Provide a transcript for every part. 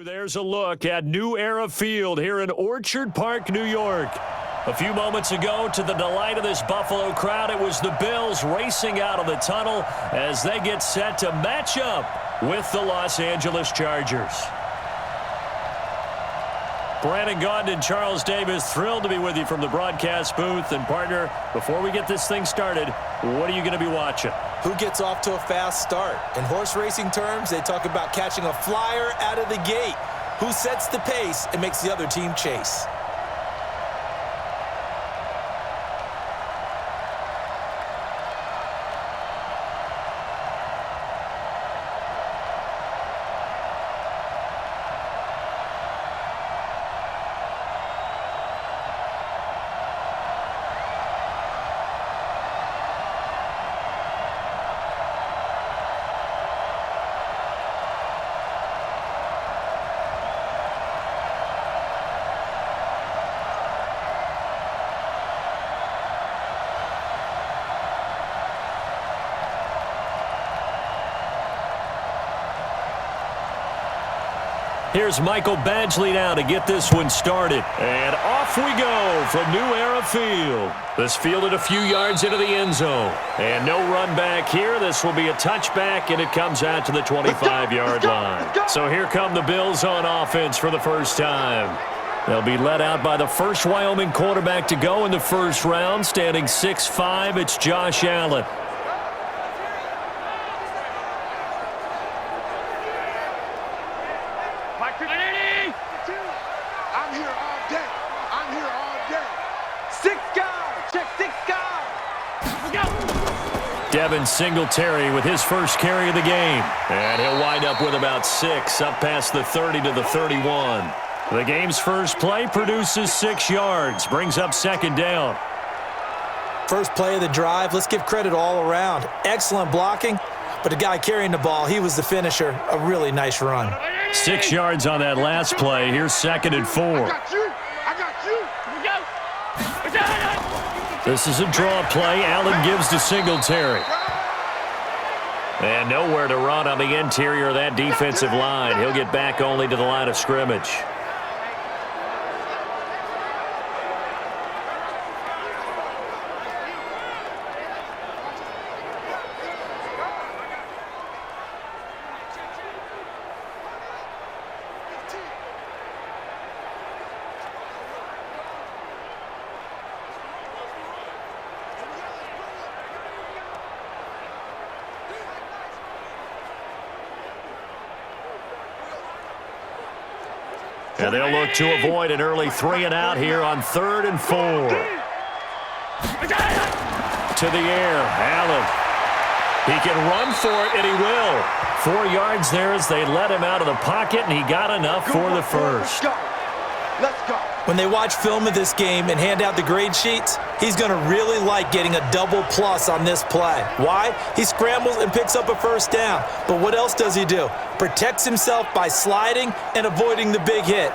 There's a look at New Era Field here in Orchard Park, New York. A few moments ago, to the delight of this Buffalo crowd, it was the Bills racing out of the tunnel as they get set to match up with the Los Angeles Chargers. Brandon Gaudin and Charles Davis, thrilled to be with you from the broadcast booth. And partner, before we get this thing started, what are you going to be watching? Who gets off to a fast start? In horse racing terms, they talk about catching a flyer out of the gate. Who sets the pace and makes the other team chase? Here's Michael Badgley now to get this one started. And off we go from New Era Field. This fielded a few yards into the end zone. And no run back here. This will be a touchback, and it comes out to the 25-yard line. So here come the Bills on offense for the first time. They'll be led out by the first Wyoming quarterback to go in the first round. Standing 6'5", it's Josh Allen. Devin Singletary with his first carry of the game. And he'll wind up with about 6, up past the 30 to the 31. The game's first play produces 6 yards, brings up second down. First play of the drive, let's give credit all around. Excellent blocking, but the guy carrying the ball, he was the finisher. A really nice run. 6 yards on that last play. Here's second and 4. I got you. This is a draw play. Allen gives to Singletary. And nowhere to run on the interior of that defensive line. He'll get back only to the line of scrimmage. And they'll look to avoid an early 3-and-out here on 3rd and 4. To the air, Allen. He can run for it, and he will. 4 yards there as they let him out of the pocket, and he got enough for the first. Let's go. When they watch film of this game and hand out the grade sheets, he's going to really like getting a double plus on this play. Why? He scrambles and picks up a first down. But what else does he do? Protects himself by sliding and avoiding the big hit.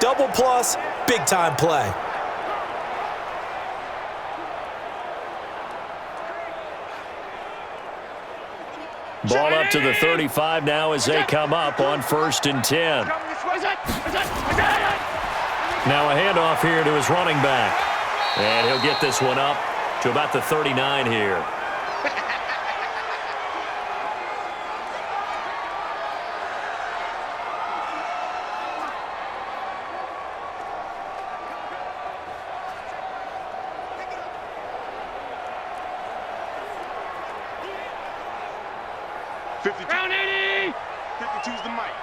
Double plus, big-time play. Ball up to the 35 now as they come up on 1st and 10. Now a handoff here to his running back. And he'll get this one up to about the 39 here. Round 80. 52's the mic.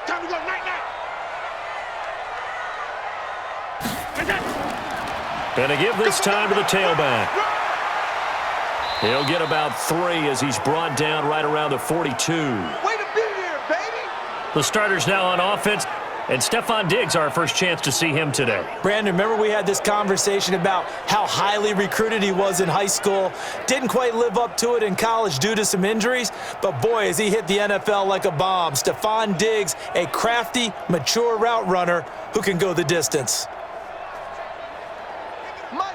Time to go night-night. And to give this time to the tailback. He'll get about 3 as he's brought down right around the 42. Way to be here, baby. The starters now on offense. And Stephon Diggs, our first chance to see him today. Brandon, remember we had this conversation about how highly recruited he was in high school. Didn't quite live up to it in college due to some injuries. But boy, has he hit the NFL like a bomb. Stephon Diggs, a crafty, mature route runner who can go the distance.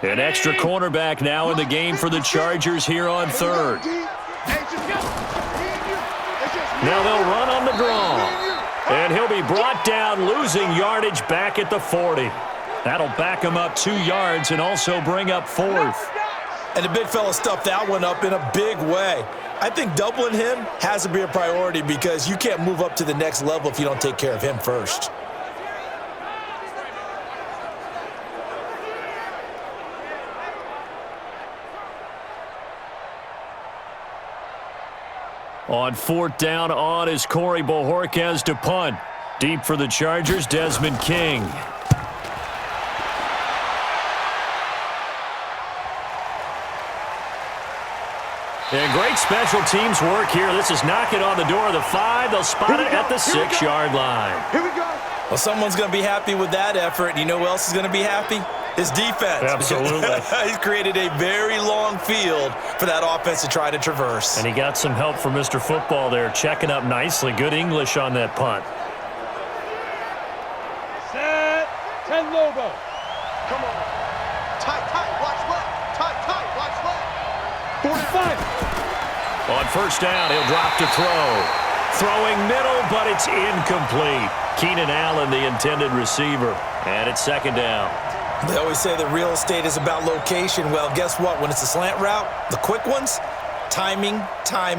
An extra cornerback now in the game for the Chargers here on 3rd. Now they'll run on the draw. And he'll be brought down, losing yardage back at the 40. That'll back him up 2 yards and also bring up 4th. And the big fella stuffed that one up in a big way. I think doubling him has to be a priority because you can't move up to the next level if you don't take care of him first. On 4th down on is Corey Bojorquez to punt. Deep for the Chargers, Desmond King. And great special teams work here. This is knocking on the door of the 5. They'll spot it at the 6-yard line. Here we go. Well, someone's going to be happy with that effort. You know who else is going to be happy? His defense. Absolutely. He's created a very long field for that offense to try to traverse. And he got some help from Mr. Football there, checking up nicely. Good English on that punt. Set. 10 Lobo. Come on. Tight, watch left. Tight, watch left. 45. On 1st down, he'll drop to throw. Throwing middle, but it's incomplete. Keenan Allen, the intended receiver. And it's 2nd down. They always say that real estate is about location. Well, guess what? When it's a slant route, the quick ones, timing. Got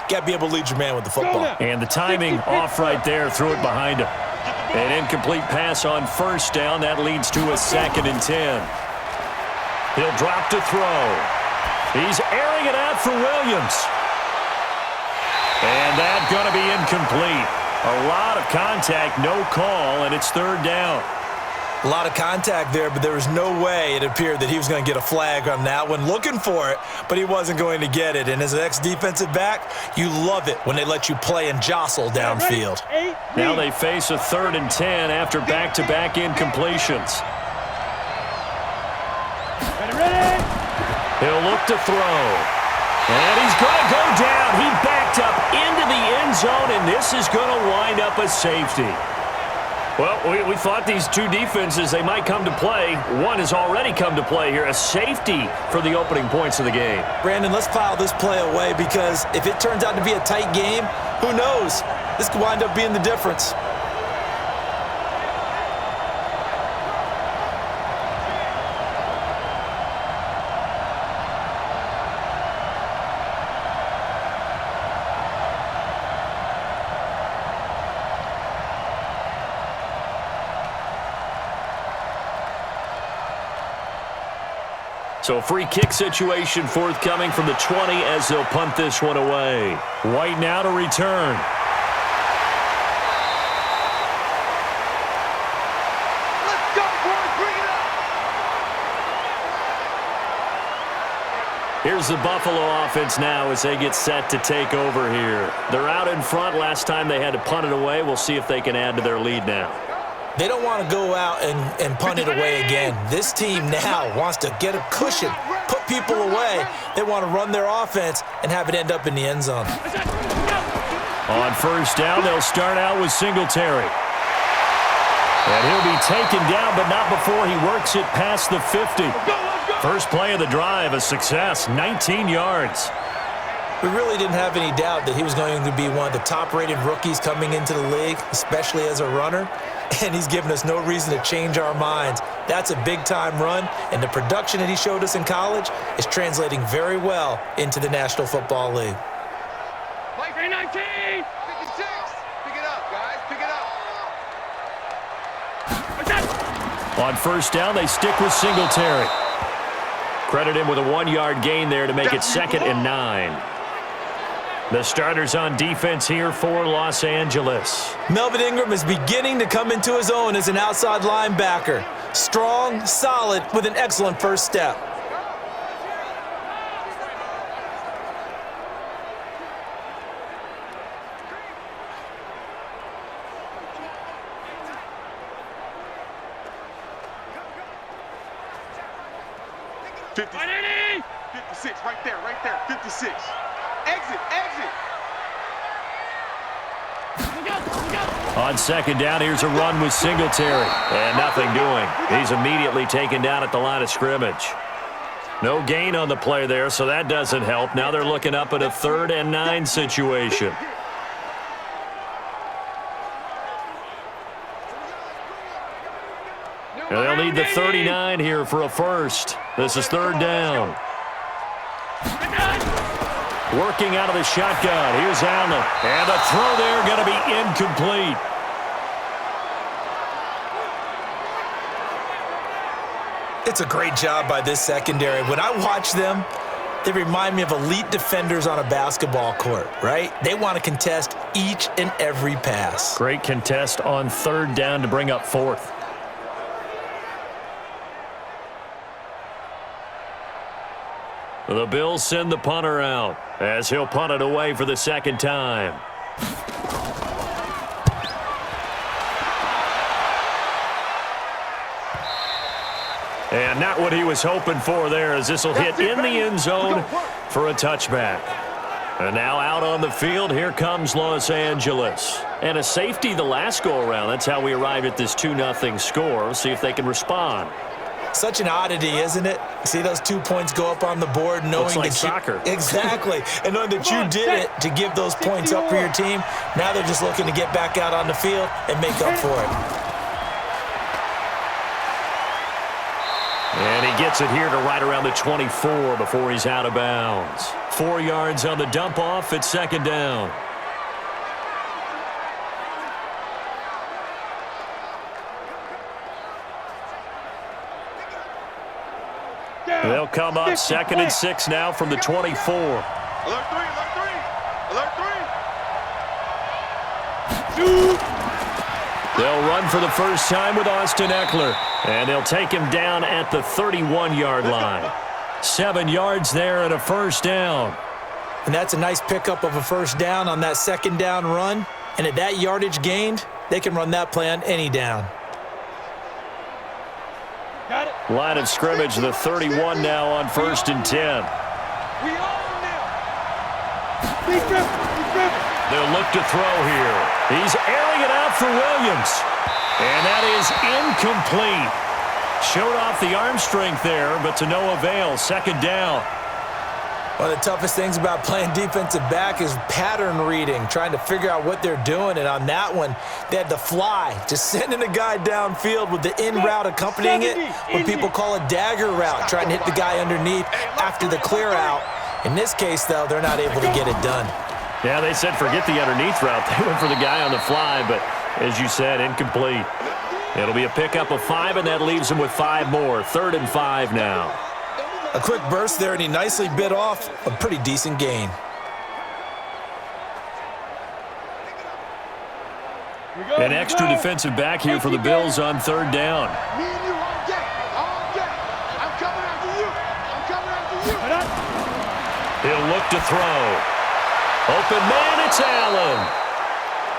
to be able to lead your man with the football. And the timing off right there. Threw it behind him. An incomplete pass on 1st down. That leads to a 2nd and 10. He'll drop to throw. He's airing it out for Williams. And that's going to be incomplete. A lot of contact, no call, and it's 3rd down. A lot of contact there, but there was no way it appeared that he was going to get a flag on that one. Looking for it, but he wasn't going to get it. And as an ex-defensive back, you love it when they let you play and jostle downfield. Now they face a 3rd and 10 after back-to-back incompletions. Ready. He'll look to throw. And he's going to go down. He backed up into the end zone, and this is going to wind up a safety. Well, we thought these two defenses, they might come to play. One has already come to play here, a safety for the opening points of the game. Brandon, let's file this play away because if it turns out to be a tight game, who knows? This could wind up being the difference. So free kick situation forthcoming from the 20 as they'll punt this one away. White now to return. Let's go, boys. Bring it up. Here's the Buffalo offense now as they get set to take over here. They're out in front. Last time they had to punt it away. We'll see if they can add to their lead now. They don't want to go out and punt it away again. This team now wants to get a cushion, put people away. They want to run their offense and have it end up in the end zone. On first down, they'll start out with Singletary. And he'll be taken down, but not before he works it past the 50. First play of the drive, a success, 19 yards. We really didn't have any doubt that he was going to be one of the top-rated rookies coming into the league, especially as a runner. And he's given us no reason to change our minds. That's a big-time run, and the production that he showed us in college is translating very well into the National Football League. Play 319. 56. Pick it up, guys. Pick it up. On first down, they stick with Singletary. Credit him with a 1-yard gain there to make it 2nd and 9. The starters on defense here for Los Angeles. Melvin Ingram is beginning to come into his own as an outside linebacker. Strong, solid, with an excellent first step. $56 right there, 56. Exit. On second down, here's a run with Singletary. And nothing doing. He's immediately taken down at the line of scrimmage. No gain on the play there, so that doesn't help. Now they're looking up at a 3rd and 9 situation. And they'll need the 39 here for a first. This is third down. Working out of the shotgun. Here's Allen. And the throw there going to be incomplete. It's a great job by this secondary. When I watch them, they remind me of elite defenders on a basketball court, right? They want to contest each and every pass. Great contest on third down to bring up fourth. The Bills send the punter out as he'll punt it away for the second time. And not what he was hoping for there, as this will hit in the end zone for a touchback. And now out on the field, here comes Los Angeles. And a safety the last go-around. That's how we arrived at this 2-0 score. We'll see if they can respond. Such an oddity, isn't it? See those 2 points go up on the board knowing Looks like that soccer. Exactly. And knowing that you did it to give those points up for your team. Now they're just looking to get back out on the field and make up for it. And he gets it here to right around the 24 before he's out of bounds. 4 yards on the dump off at second down. They'll come up 2nd and 6 now from the 24. Alert 3, alert 3, alert 3. They'll run for the first time with Austin Eckler. And they'll take him down at the 31-yard line. 7 yards there and a first down. And that's a nice pickup of a first down on that second down run. And at that yardage gained, they can run that play on any down. Got it. Line of scrimmage, the 31 now on 1st and 10. We own them. He's driven. They'll look to throw here. He's airing it out for Williams. And that is incomplete. Showed off the arm strength there, but to no avail. Second down. One of the toughest things about playing defensive back is pattern reading, trying to figure out what they're doing. And on that one, they had the fly, just sending a guy downfield with the in route accompanying it, what people call a dagger route, trying to hit the guy underneath after the clear out. In this case, though, they're not able to get it done. Yeah, they said forget the underneath route. They went for the guy on the fly, but as you said, incomplete. It'll be a pickup of 5, and that leaves them with 5 more. 3rd and 5 now. A quick burst there, and he nicely bit off a pretty decent gain. An extra defensive back here for the Bills on 3rd down. Me and you all day. All day. I'm coming after you. I'm coming after you. He'll look to throw. Open man, it's Allen.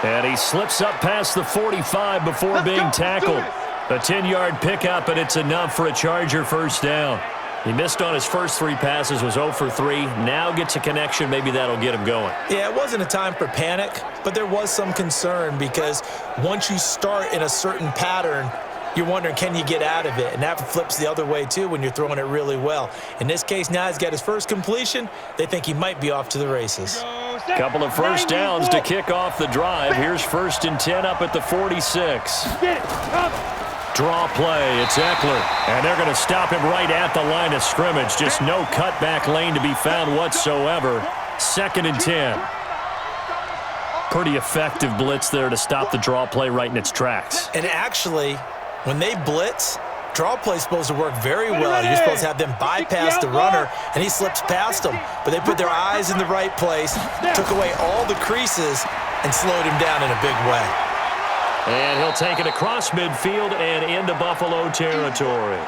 And he slips up past the 45 before being tackled. A 10-yard pickup, and it's enough for a Charger first down. He missed on his first 3 passes, was 0 for 3. Now gets a connection. Maybe that'll get him going. Yeah, it wasn't a time for panic, but there was some concern because once you start in a certain pattern, you're wondering, can you get out of it? And that flips the other way, too, when you're throwing it really well. In this case, now he's got his first completion. They think he might be off to the races. Couple of first downs to kick off the drive. Here's 1st and 10 up at the 46. Draw play, it's Eckler. And they're going to stop him right at the line of scrimmage. Just no cutback lane to be found whatsoever. 2nd and 10. Pretty effective blitz there to stop the draw play right in its tracks. And actually, when they blitz, draw play's supposed to work very well. You're supposed to have them bypass the runner, and he slips past them. But they put their eyes in the right place, took away all the creases, and slowed him down in a big way. And he'll take it across midfield and into Buffalo territory.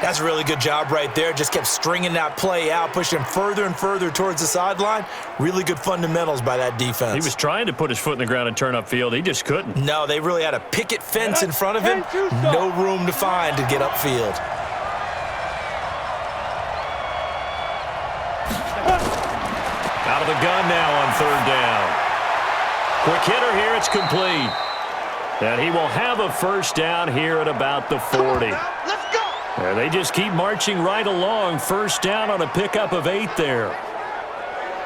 That's a really good job right there. Just kept stringing that play out, pushing him further and further towards the sideline. Really good fundamentals by that defense. He was trying to put his foot in the ground and turn upfield. He just couldn't. No, they really had a picket fence in front of him. No room to find to get upfield. Out of the gun now on 3rd down. Quick hitter here, it's complete. And he will have a first down here at about the 40. Let's go. And they just keep marching right along. First down on a pickup of 8 there.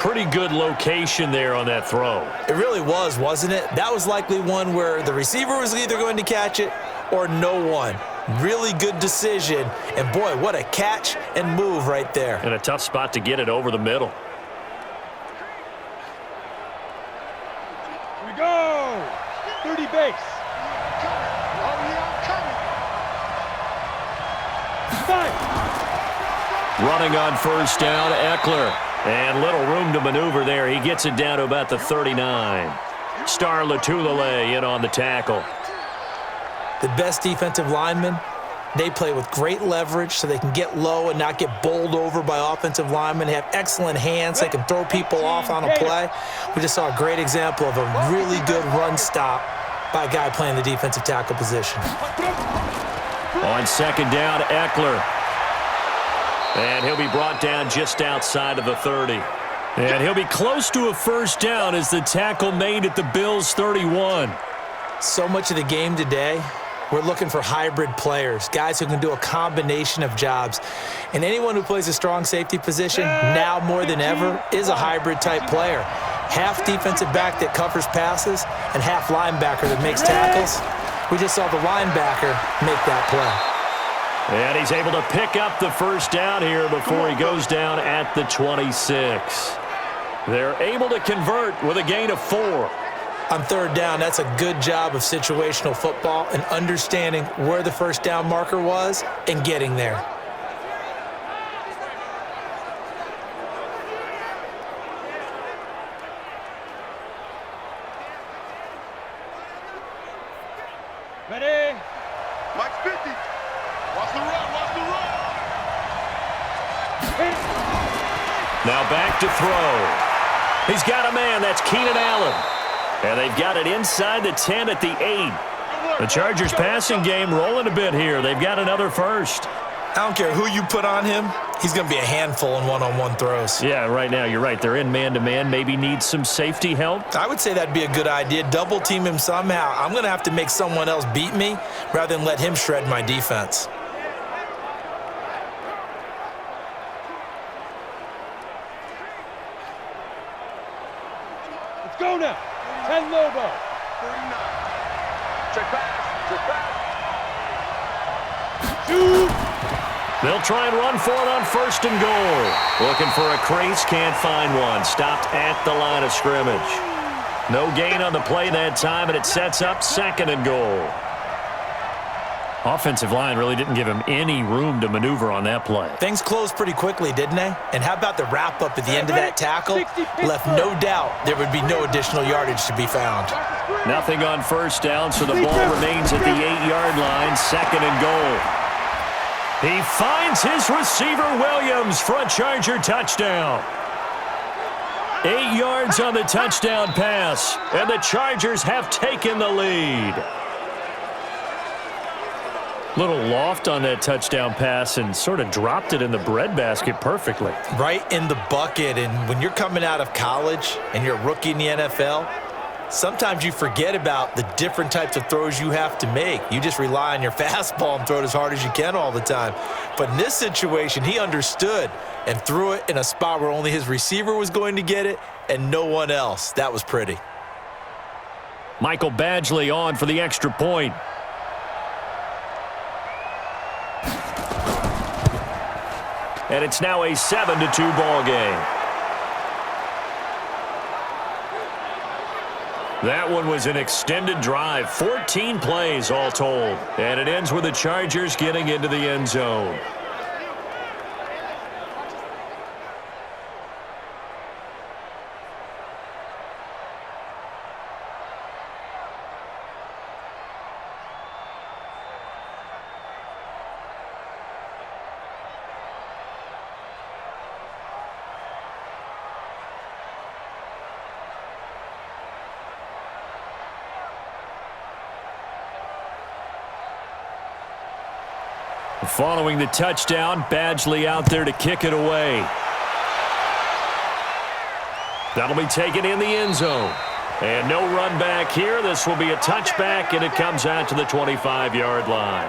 Pretty good location there on that throw. It really was, wasn't it? That was likely one where the receiver was either going to catch it or no one. Really good decision. And, boy, what a catch and move right there. And a tough spot to get it over the middle. Here we go. 30 base. Running on first down, Eckler. And little room to maneuver there. He gets it down to about the 39. Star Latulele in on the tackle. The best defensive linemen, they play with great leverage so they can get low and not get bowled over by offensive linemen. They have excellent hands. They can throw people off on a play. We just saw a great example of a really good run stop by a guy playing the defensive tackle position. On second down, Eckler. And he'll be brought down just outside of the 30. And he'll be close to a first down as the tackle made at the Bills' 31. So much of the game today, we're looking for hybrid players, guys who can do a combination of jobs. And anyone who plays a strong safety position, now more than ever, is a hybrid-type player. Half defensive back that covers passes and half linebacker that makes tackles. We just saw the linebacker make that play. And he's able to pick up the first down here before he goes down at the 26. They're able to convert with a gain of 4. On third down, that's a good job of situational football and understanding where the first down marker was and getting there. Ready? Watch 50. Watch the run. Watch the run. Now back to throw. He's got a man. That's Keenan Allen. And they've got it inside the 10 at the 8. The Chargers passing game rolling a bit here. They've got another first. I don't care who you put on him. He's going to be a handful in one-on-one throws. Yeah, right now you're right. They're in man-to-man. Maybe need some safety help. I would say that'd be a good idea. Double team him somehow. I'm going to have to make someone else beat me rather than let him shred my defense. Let's go now. 10 logo. 39. Check back. Check back. Shoot. They'll try and run for it on first and goal. Looking for a crease, can't find one. Stopped at the line of scrimmage. No gain on the play that time, and it sets up second and goal. Offensive line really didn't give him any room to maneuver on that play. Things closed pretty quickly, didn't they? And how about the wrap-up at the end of that tackle? Left no doubt there would be no additional yardage to be found. Nothing on first down, so the ball remains at the 8-yard line, second and goal. He finds his receiver, Williams, for a Charger touchdown. 8 yards on the touchdown pass, and the Chargers have taken the lead. Little loft on that touchdown pass and sort of dropped it in the breadbasket perfectly. Right in the bucket, and when you're coming out of college and you're a rookie in the NFL, sometimes you forget about the different types of throws you have to make. You just rely on your fastball and throw it as hard as you can all the time. But in this situation, he understood and threw it in a spot where only his receiver was going to get it and no one else. That was pretty. Michael Badgley on for the extra point. And it's now a 7-2 ball game. That one was an extended drive, 14 plays all told. And it ends with the Chargers getting into the end zone. Following the touchdown, Badgley out there to kick it away. That'll be taken in the end zone. And no run back here. This will be a touchback, and it comes out to the 25-yard line.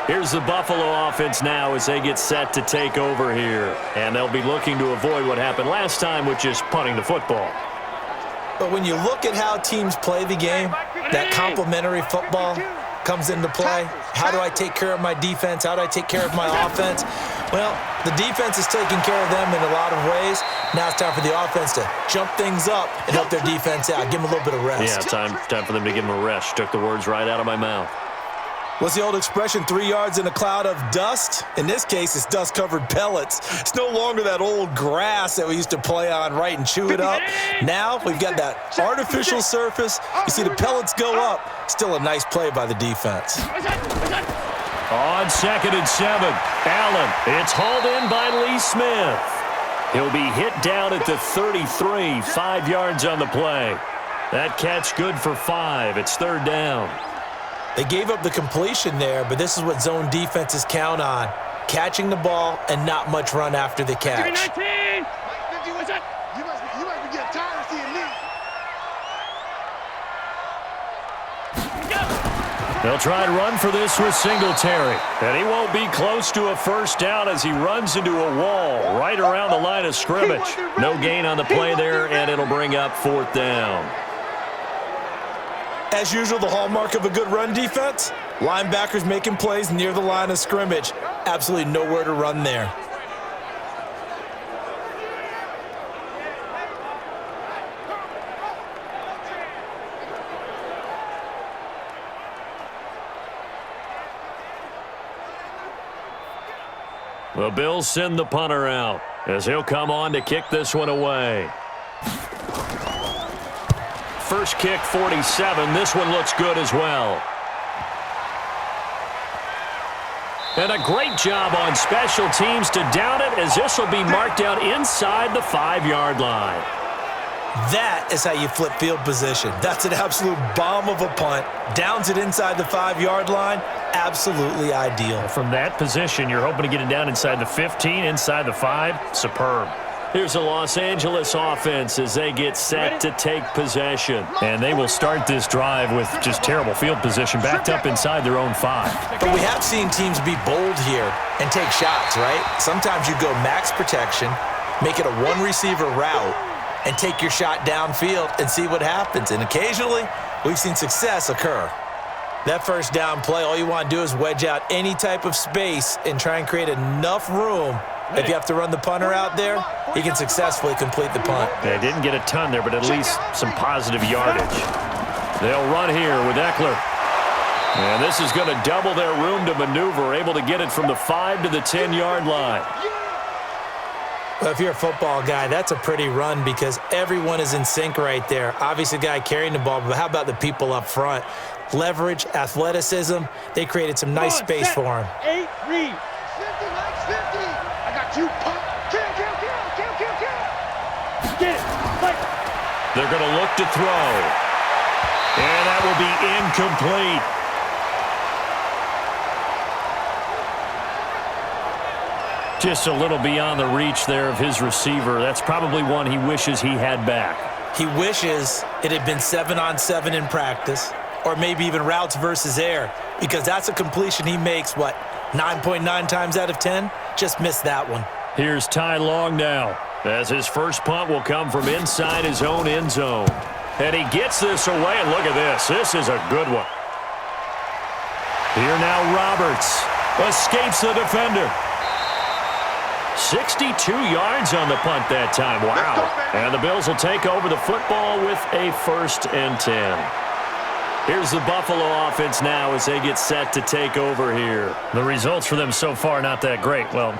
Here's the Buffalo offense now as they get set to take over here. And they'll be looking to avoid what happened last time, which is punting the football. But when you look at how teams play the game, that complementary football comes into play. How do I take care of my defense? How do I take care of my offense? Well, the defense is taking care of them in a lot of ways. Now it's time for the offense to jump things up and help their defense out. Give them a little bit of rest. Yeah, time for them to give them a rest. Took the words right out of my mouth. What's the old expression, 3 yards in a cloud of dust? In this case, it's dust-covered pellets. It's no longer that old grass that we used to play on, right, and chew it up. Now we've got that artificial surface. You see the pellets go up. Still a nice play by the defense. On 2nd and 7, Allen. It's hauled in by Lee Smith. He'll be hit down at the 33, 5 yards on the play. That catch good for 5. It's 3rd down. They gave up the completion there, but this is what zone defenses count on. Catching the ball and not much run after the catch. You must be getting tired of seeing me. They'll try and run for this with Singletary. And he won't be close to a first down as he runs into a wall right around the line of scrimmage. No gain on the play there, and it'll bring up 4th down. As usual, the hallmark of a good run defense, linebackers making plays near the line of scrimmage. Absolutely nowhere to run there. The Bills send the punter out as he'll come on to kick this one away. First kick, 47. This one looks good as well. And a great job on special teams to down it, as this will be marked out inside the 5-yard line. That is how you flip field position. That's an absolute bomb of a punt. Downs it inside the 5-yard line. Absolutely ideal. From that position, you're hoping to get it down inside the 15, inside the 5. Superb. Here's the Los Angeles offense as they get set to take possession. And they will start this drive with just terrible field position, backed up inside their own 5. But we have seen teams be bold here and take shots, right? Sometimes you go max protection, make it a one-receiver route, and take your shot downfield and see what happens. And occasionally, we've seen success occur. That first down play, all you want to do is wedge out any type of space and try and create enough room. If you have to run the punter out there, he can successfully complete the punt. They didn't get a ton there, but at least some positive yardage. They'll run here with Eckler. And this is going to double their room to maneuver, able to get it from the 5 to the 10-yard line. Well, if you're a football guy, that's a pretty run because everyone is in sync right there. Obviously, the guy carrying the ball, but how about the people up front? Leverage, athleticism, they created some nice space for him. 8, read. 50, Mike, 50. I got you, pump. Kill. Get it, Mike. They're going to look to throw. And that will be incomplete. Just a little beyond the reach there of his receiver. That's probably one he wishes he had back. He wishes it had been 7-on-7 in practice, or maybe even routes versus air, because that's a completion he makes, 9.9 times out of 10? Just missed that one. Here's Ty Long now, as his first punt will come from inside his own end zone. And he gets this away, and look at this. This is a good one. Here now Roberts escapes the defender. 62 yards on the punt that time. Wow. And the Bills will take over the football with a 1st and 10. Here's the Buffalo offense now as they get set to take over here. The results for them so far not that great. Well,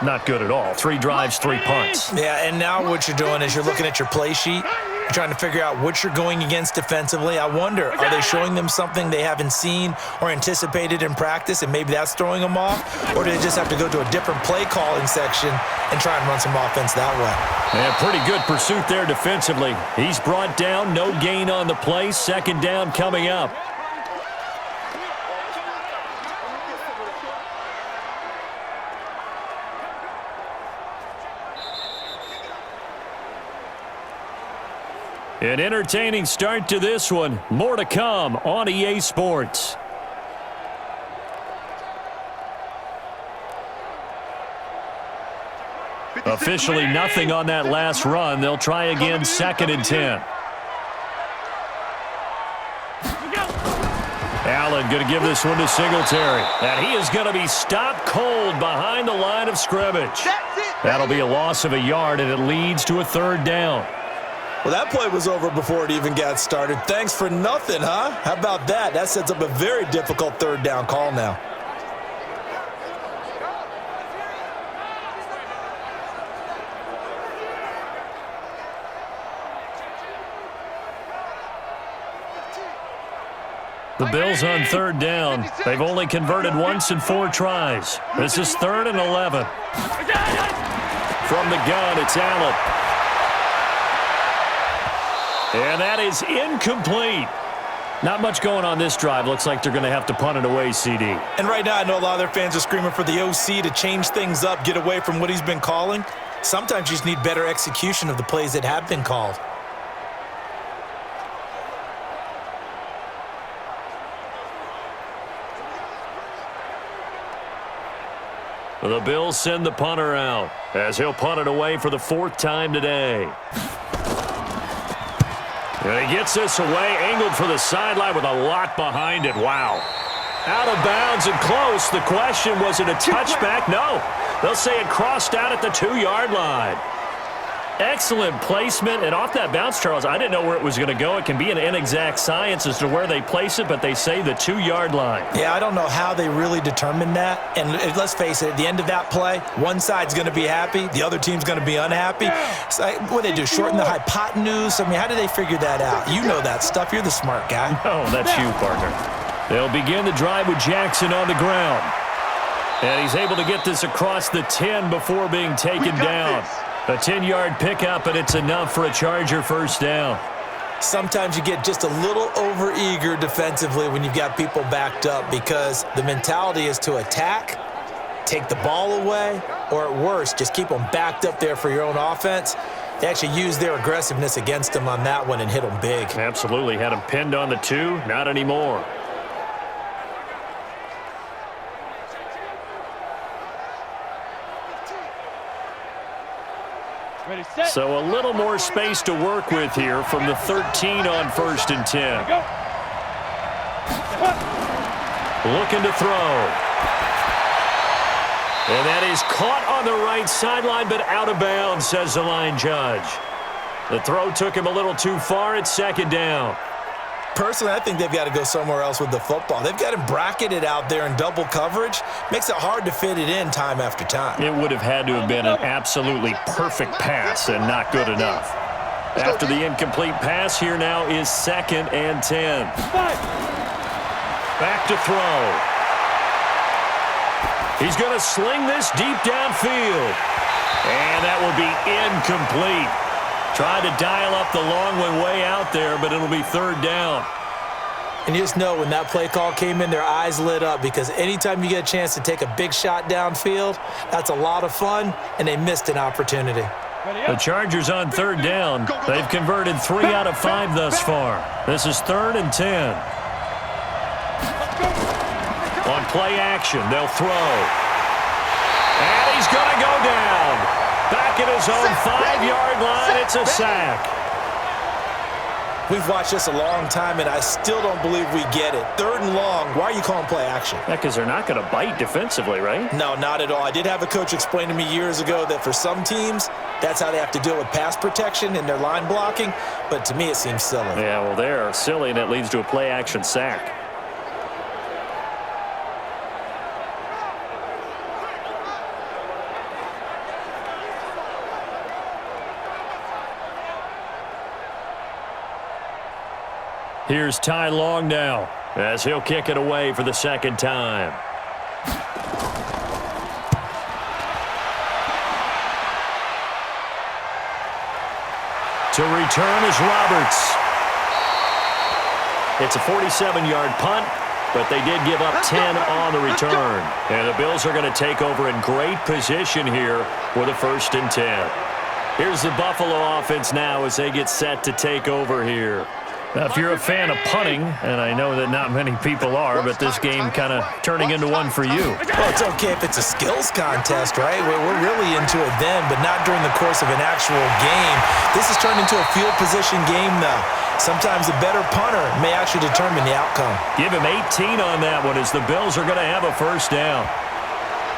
not good at all. 3 drives, 3 punts. Yeah, and now what you're doing is you're looking at your play sheet. You're trying to figure out what you're going against defensively. I wonder, are they showing them something they haven't seen or anticipated in practice, and maybe that's throwing them off? Or do they just have to go to a different play calling section and try and run some offense that way? And pretty good pursuit there defensively. He's brought down, no gain on the play. 2nd down coming up. An entertaining start to this one. More to come on EA Sports. Officially nothing on that last run. They'll try again, 2nd and 10. Allen going to give this one to Singletary. And he is going to be stopped cold behind the line of scrimmage. That'll be a loss of a yard, and it leads to a 3rd down. Well, that play was over before it even got started. Thanks for nothing, huh? How about that? That sets up a very difficult 3rd down call now. The Bills on 3rd down. They've only converted once in 4 tries. This is 3rd and 11. From the gun, it's Allen. And that is incomplete. Not much going on this drive. Looks like they're going to have to punt it away, CD. And right now, I know a lot of their fans are screaming for the OC to change things up, get away from what he's been calling. Sometimes you just need better execution of the plays that have been called. The Bills send the punter out as he'll punt it away for the 4th time today. And he gets this away, angled for the sideline with a lot behind it. Wow. Out of bounds and close. The question, was it a touchback? No. They'll say it crossed out at the 2-yard line. Excellent placement. And off that bounce, Charles, I didn't know where it was going to go. It can be an inexact science as to where they place it, but they say the 2-yard line. Yeah, I don't know how they really determined that. And let's face it, at the end of that play, one side's going to be happy, the other team's going to be unhappy. So, what do they do, shorten the hypotenuse? I mean, how do they figure that out? You know that stuff. You're the smart guy. Oh, that's you, partner. They'll begin the drive with Jackson on the ground. And he's able to get this across the 10 before being taken down. A 10-yard pickup, and it's enough for a Charger 1st down. Sometimes you get just a little over-eager defensively when you've got people backed up because the mentality is to attack, take the ball away, or at worst, just keep them backed up there for your own offense. They actually used their aggressiveness against them on that one and hit them big. Absolutely. Had them pinned on the 2. Not anymore. So a little more space to work with here from the 13 on 1st and 10. Looking to throw. And that is caught on the right sideline, but out of bounds, says the line judge. The throw took him a little too far. It's 2nd down. Personally, I think they've got to go somewhere else with the football. They've got him bracketed out there in double coverage. Makes it hard to fit it in time after time. It would have had to have been an absolutely perfect pass and not good enough. After the incomplete pass, here now is 2nd and 10. Back to throw. He's going to sling this deep downfield. And that will be incomplete. Tried to dial up the long one way out there, but it'll be 3rd down. And you just know when that play call came in, their eyes lit up because anytime you get a chance to take a big shot downfield, that's a lot of fun, and they missed an opportunity. The Chargers on 3rd down. They've converted 3 out of 5 thus far. This is 3rd and 10. On play action, they'll throw. And he's going to go down. Back at his own 5-yard line, it's a sack. We've watched this a long time, and I still don't believe we get it. 3rd and long, why are you calling play action? Yeah, because they're not going to bite defensively, right? No, not at all. I did have a coach explain to me years ago that for some teams, that's how they have to deal with pass protection and their line blocking, but to me it seems silly. Yeah, well, they're silly, and it leads to a play action sack. Here's Ty Long now as he'll kick it away for the 2nd time. To return is Roberts. It's a 47-yard punt, but they did give up 10 on the return. And the Bills are going to take over in great position here with a 1st and 10. Here's the Buffalo offense now as they get set to take over here. Now, if you're a fan of punting, and I know that not many people are, but this game kind of turning into one for you. Well, it's okay if it's a skills contest, right? We're really into it then, but not during the course of an actual game. This has turned into a field position game, though. Sometimes a better punter may actually determine the outcome. Give him 18 on that one as the Bills are going to have a first down.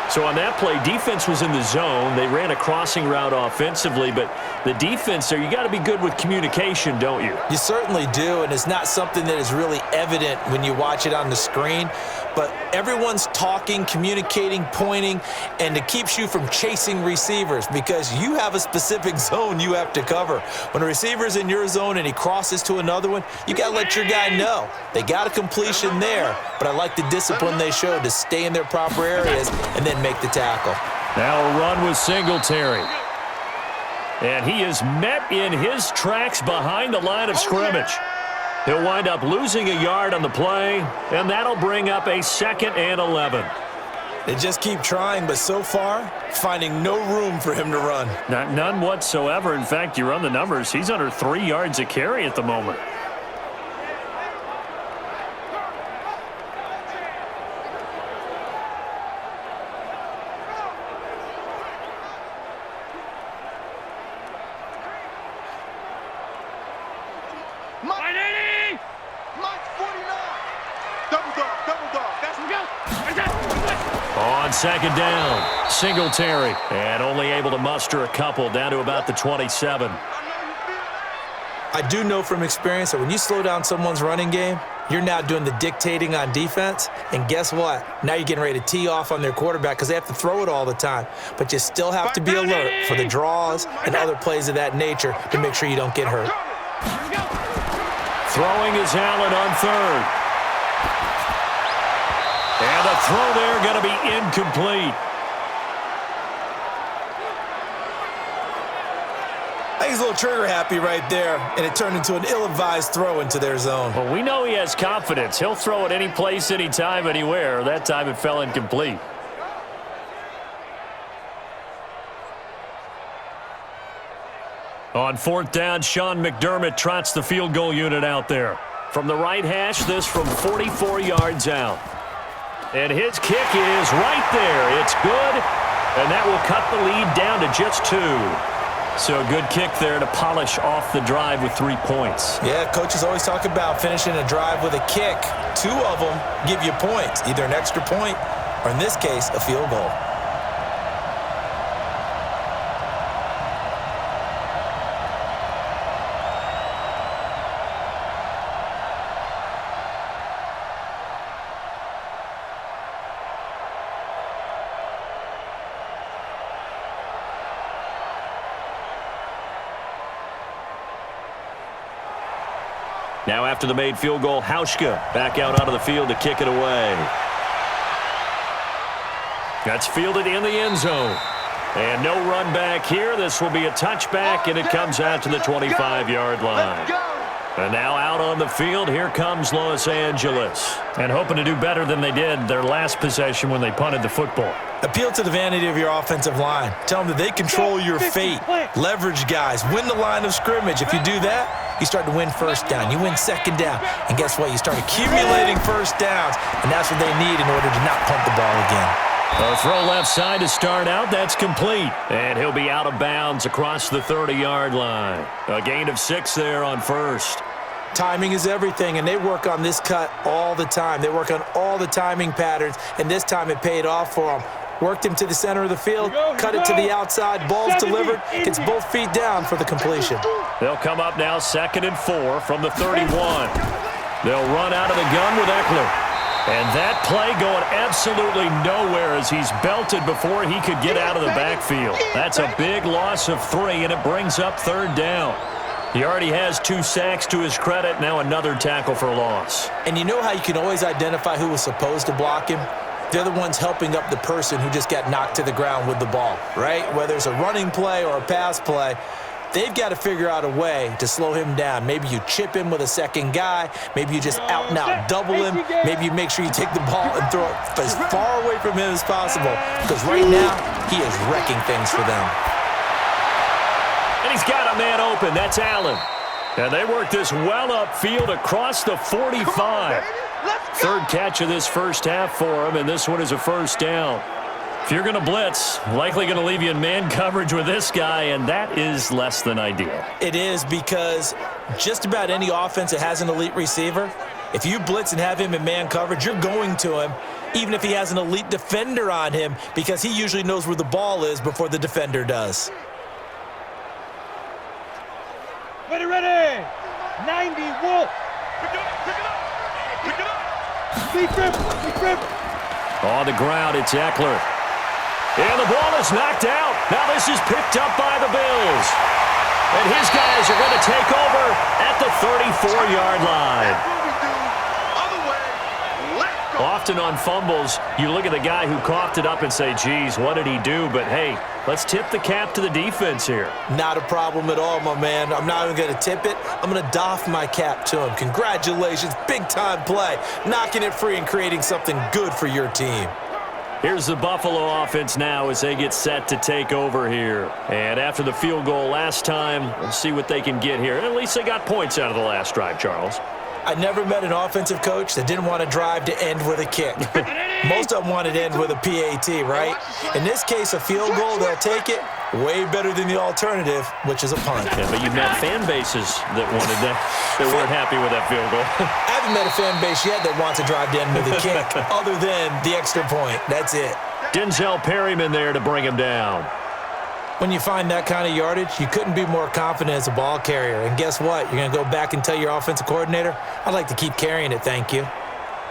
So on that play, defense was in the zone. They ran a crossing route offensively, but the defense there, you got to be good with communication, don't you? You certainly do, and it's not something that is really evident when you watch it on the screen. But everyone's talking, communicating, pointing, and it keeps you from chasing receivers because you have a specific zone you have to cover. When a receiver's in your zone and he crosses to another one, you got to let your guy know. They got a completion there, but I like the discipline they showed to stay in their proper areas and then make the tackle. Now a run with Singletary. And he is met in his tracks behind the line of scrimmage. He'll wind up losing a yard on the play, and that'll bring up a 2nd and 11. They just keep trying, but so far, finding no room for him to run. None whatsoever. In fact, you run the numbers. He's under 3 yards a carry at the moment. On 2nd down, Singletary, and only able to muster a couple down to about the 27. I do know from experience that when you slow down someone's running game, you're now doing the dictating on defense, and guess what? Now you're getting ready to tee off on their quarterback because they have to throw it all the time. But you still have to be alert for the draws and other plays of that nature to make sure you don't get hurt. Throwing is Allen on 3rd. And the throw there going to be incomplete. I think he's a little trigger happy right there, and it turned into an ill-advised throw into their zone. Well, we know he has confidence. He'll throw it any place, anytime, anywhere. That time it fell incomplete. On 4th down, Sean McDermott trots the field goal unit out there. From the right hash, this from 44 yards out. And his kick is right there. It's good, and that will cut the lead down to just 2. So a good kick there to polish off the drive with 3 points. Yeah, coaches always talk about finishing a drive with a kick. 2 of them give you points, either an extra point or, in this case, a field goal. Now after the made field goal, Hauschka back out onto the field to kick it away. That's fielded in the end zone. And no run back here. This will be a touchback, and it comes out to the 25-yard line. And now out on the field, here comes Los Angeles. And hoping to do better than they did their last possession when they punted the football. Appeal to the vanity of your offensive line. Tell them that they control your fate. Leverage guys. Win the line of scrimmage. If you do that, you start to win first down. You win 2nd down. And guess what? You start accumulating first downs. And that's what they need in order to not punt the ball again. A throw left side to start out. That's complete. And he'll be out of bounds across the 30-yard line. A gain of 6 there on 1st. Timing is everything, and they work on this cut all the time. They work on all the timing patterns, and this time it paid off for them. Worked him to the center of the field, cut it to the outside, ball's delivered, gets both feet down for the completion. They'll come up now 2nd and 4 from the 31. They'll run out of the gun with Eckler. And that play going absolutely nowhere as he's belted before he could get out of the backfield. That's a big loss of 3, and it brings up 3rd down. He already has 2 sacks to his credit, now another tackle for loss. And you know how you can always identify who was supposed to block him? They're the ones helping up the person who just got knocked to the ground with the ball, right? Whether it's a running play or a pass play, they've got to figure out a way to slow him down. Maybe you chip him with a second guy. Maybe you just out-and-out double him. Maybe you make sure you take the ball and throw it as far away from him as possible, because right now he is wrecking things for them. And he's got a man open. That's Allen. And they work this well upfield across the 45. Third catch of this first half for him, and this one is a first down. If you're going to blitz, likely going to leave you in man coverage with this guy, and that is less than ideal. It is, because just about any offense that has an elite receiver, if you blitz and have him in man coverage, you're going to him, even if he has an elite defender on him, because he usually knows where the ball is before the defender does. Ready. 90, Wolf. Pick it up. Big grip. On the ground, it's Eckler. And the ball is knocked out. Now this is picked up by the Bills. And his guys are going to take over at the 34-yard line. Often on fumbles, you look at the guy who coughed it up and say, geez, what did he do? But, hey, let's tip the cap to the defense here. Not a problem at all, my man. I'm not even going to tip it. I'm going to doff my cap to him. Congratulations. Big-time play. Knocking it free and creating something good for your team. Here's the Buffalo offense now as they get set to take over here. And after the field goal last time, we'll see what they can get here. At least they got points out of the last drive, Charles. I never met an offensive coach that didn't want to drive to end with a kick. Most of them wanted to end with a PAT, right? In this case, a field goal, they'll take it. Way better than the alternative, which is a punt. Yeah, but you've met fan bases that wanted that weren't happy with that field goal. I haven't met a fan base yet that wants to drive to end with a kick, other than the extra point. That's it. Denzel Perryman there to bring him down. When you find that kind of yardage, you couldn't be more confident as a ball carrier. And guess what? You're going to go back and tell your offensive coordinator, I'd like to keep carrying it, thank you.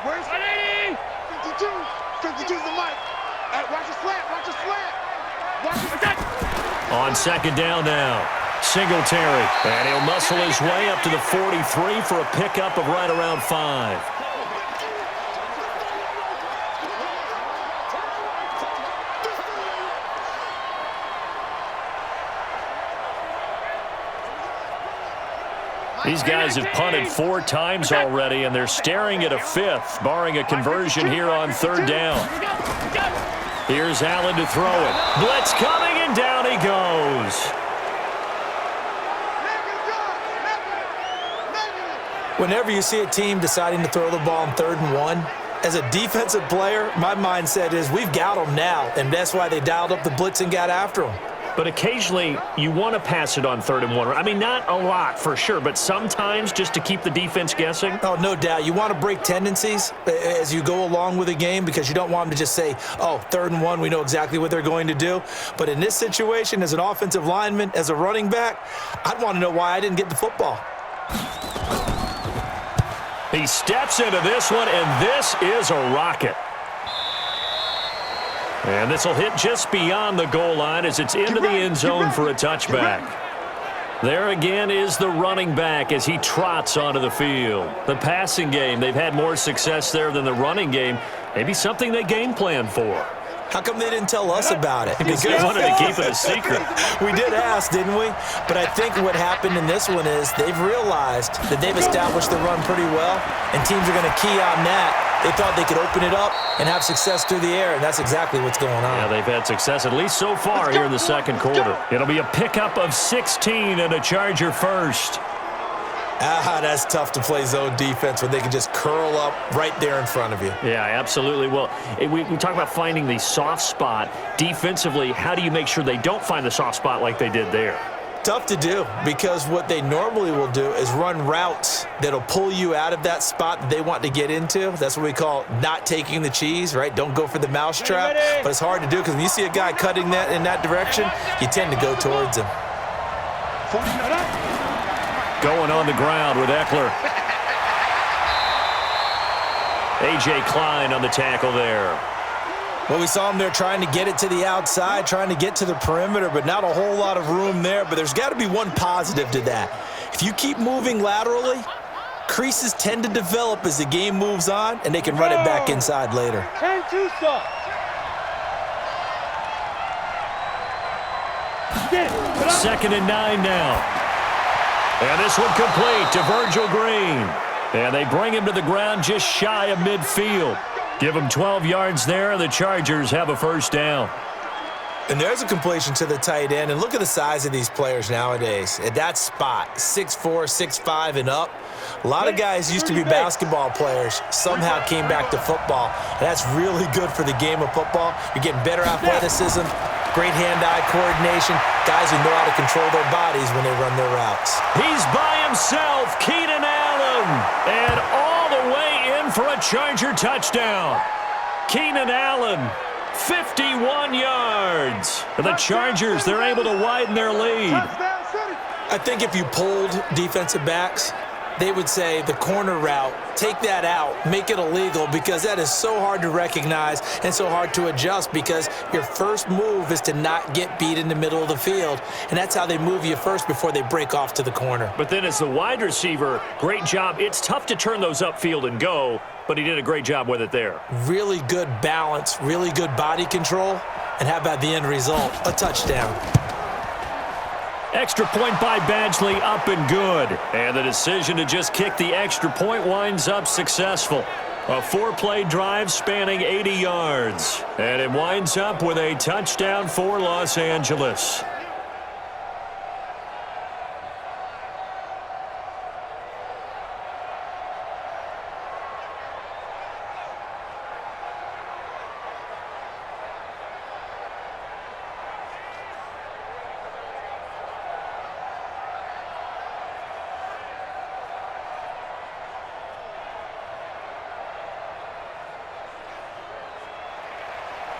Where's 52? 52's the mic. Watch the slant. On second down now, Singletary. And he'll muscle his way up to the 43 for a pickup of right around 5. These guys have punted 4 times already, and they're staring at a 5th, barring a conversion here on third down. Here's Allen to throw it. Blitz coming, and down he goes. Whenever you see a team deciding to throw the ball on 3rd and 1, as a defensive player, my mindset is we've got them now, and that's why they dialed up the blitz and got after them. But occasionally, you want to pass it on 3rd and 1. I mean, not a lot for sure, but sometimes just to keep the defense guessing. Oh, no doubt. You want to break tendencies as you go along with a game because you don't want them to just say, oh, 3rd and 1, we know exactly what they're going to do. But in this situation, as an offensive lineman, as a running back, I'd want to know why I didn't get the football. He steps into this one, and this is a rocket. And this will hit just beyond the goal line as it's into the end zone for a touchback. There again is the running back as he trots onto the field. The passing game, they've had more success there than the running game. Maybe something they game plan for. How come they didn't tell us about it? Because they wanted to keep it a secret. We did ask, didn't we? But I think what happened in this one is they've realized that they've established the run pretty well, and teams are going to key on that. They thought they could open it up and have success through the air, and that's exactly what's going on. Yeah, they've had success at least so far here in the second quarter. It'll be a pickup of 16 and a Charger first. That's tough to play zone defense when they can just curl up right there in front of you. Yeah, absolutely. Well, we talk about finding the soft spot. Defensively, how do you make sure they don't find the soft spot like they did there? Tough to do because what they normally will do is run routes that'll pull you out of that spot that they want to get into. That's what we call not taking the cheese, right? Don't go for the mousetrap. But it's hard to do because when you see a guy cutting that in that direction, you tend to go towards him. Going on the ground with Eckler. A.J. Klein on the tackle there. Well, we saw him there trying to get it to the outside, trying to get to the perimeter, but not a whole lot of room there. But there's got to be one positive to that. If you keep moving laterally, creases tend to develop as the game moves on, and they can run it back inside later. 10-2 stop. Second and 9 now. And this one complete to Virgil Green. And they bring him to the ground just shy of midfield. Give him 12 yards there, and the Chargers have a first down. And there's a completion to the tight end. And look at the size of these players nowadays. At that spot, 6'4", 6'5", and up. A lot of guys used to be basketball players, somehow ccame back to football. And that's really good for the game of football. You're getting better athleticism, great hand-eye coordination, guys who know how to control their bodies when they run their routes. He's by himself, Keenan Allen, and all the way in for a Charger touchdown. Keenan Allen, 51 yards. And the Chargers, they're able to widen their lead. I think if you polled defensive backs, they would say the corner route, take that out, make it illegal, because that is so hard to recognize and so hard to adjust, because your first move is to not get beat in the middle of the field, and that's how they move you first before they break off to the corner. But then as the wide receiver, great job. It's tough to turn those upfield and go, but he did a great job with it there. Really good balance, really good body control, and how about the end result? A touchdown. Extra point by Badgley, up and good. And the decision to just kick the extra point winds up successful. A 4-play drive spanning 80 yards. And it winds up with a touchdown for Los Angeles.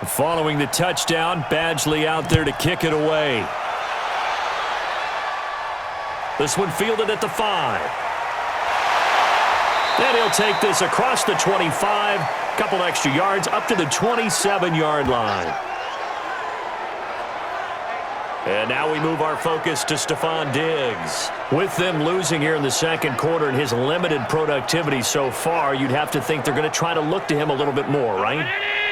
Following the touchdown, Badgley out there to kick it away. This one fielded at the 5. Then he'll take this across the 25, couple extra yards up to the 27-yard line. And now we move our focus to Stephon Diggs. With them losing here in the second quarter and his limited productivity so far, you'd have to think they're going to try to look to him a little bit more, right?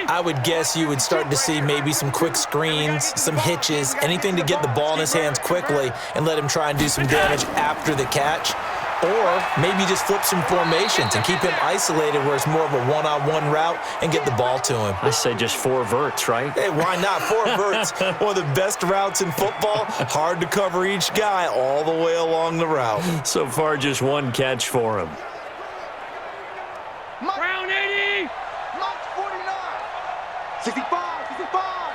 I would guess you would start to see maybe some quick screens, some hitches, anything to get the ball in his hands quickly and let him try and do some damage after the catch. Or maybe just flip some formations and keep him isolated where it's more of a one-on-one route and get the ball to him. I say just 4 verts, right? Hey, why not? 4 verts, one of the best routes in football. Hard to cover each guy all the way along the route. So far, just 1 catch for him. Brown 80! Mike 49! 65! 65!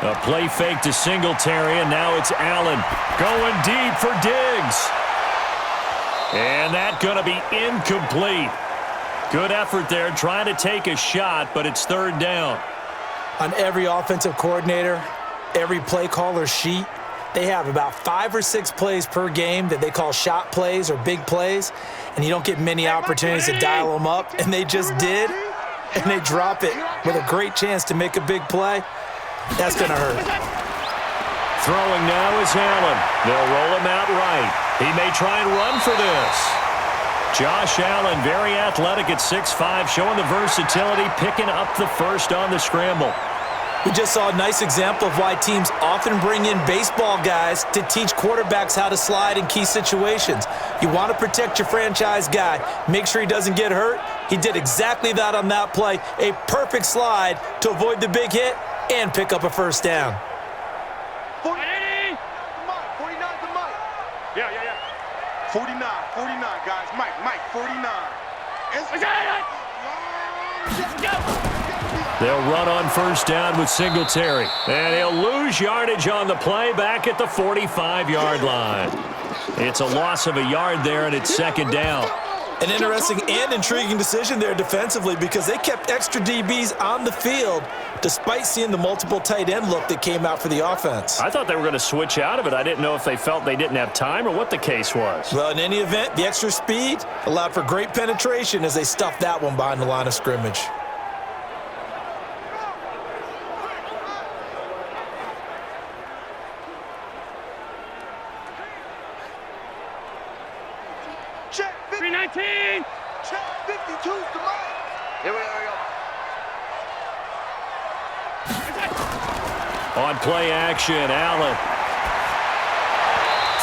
A play fake to Singletary, and now it's Allen going deep for Diggs. And that's going to be incomplete. Good effort there, trying to take a shot, but it's 3rd down. On every offensive coordinator, every play caller sheet, they have about 5 or 6 plays per game that they call shot plays or big plays, and you don't get many opportunities to dial them up, and they just did, and they drop it with a great chance to make a big play. That's going to hurt. Throwing now is Allen. They'll roll him out right. He may try and run for this. Josh Allen, very athletic at 6'5", showing the versatility, picking up the first on the scramble. We just saw a nice example of why teams often bring in baseball guys to teach quarterbacks how to slide in key situations. You want to protect your franchise guy. Make sure he doesn't get hurt. He did exactly that on that play. A perfect slide to avoid the big hit and pick up a first down. 49 to Mike. Yeah. 49, guys. Mike, 49. They'll run on first down with Singletary. And he'll lose yardage on the play back at the 45-yard line. It's a loss of a yard there, and it's 2nd down. An interesting and intriguing decision there defensively, because they kept extra DBs on the field despite seeing the multiple tight end look that came out for the offense. I thought they were going to switch out of it. I didn't know if they felt they didn't have time or what the case was. Well, in any event, the extra speed allowed for great penetration as they stuffed that one behind the line of scrimmage. Check 319. Check 52 to Mike. Here we go. On play action, Allen.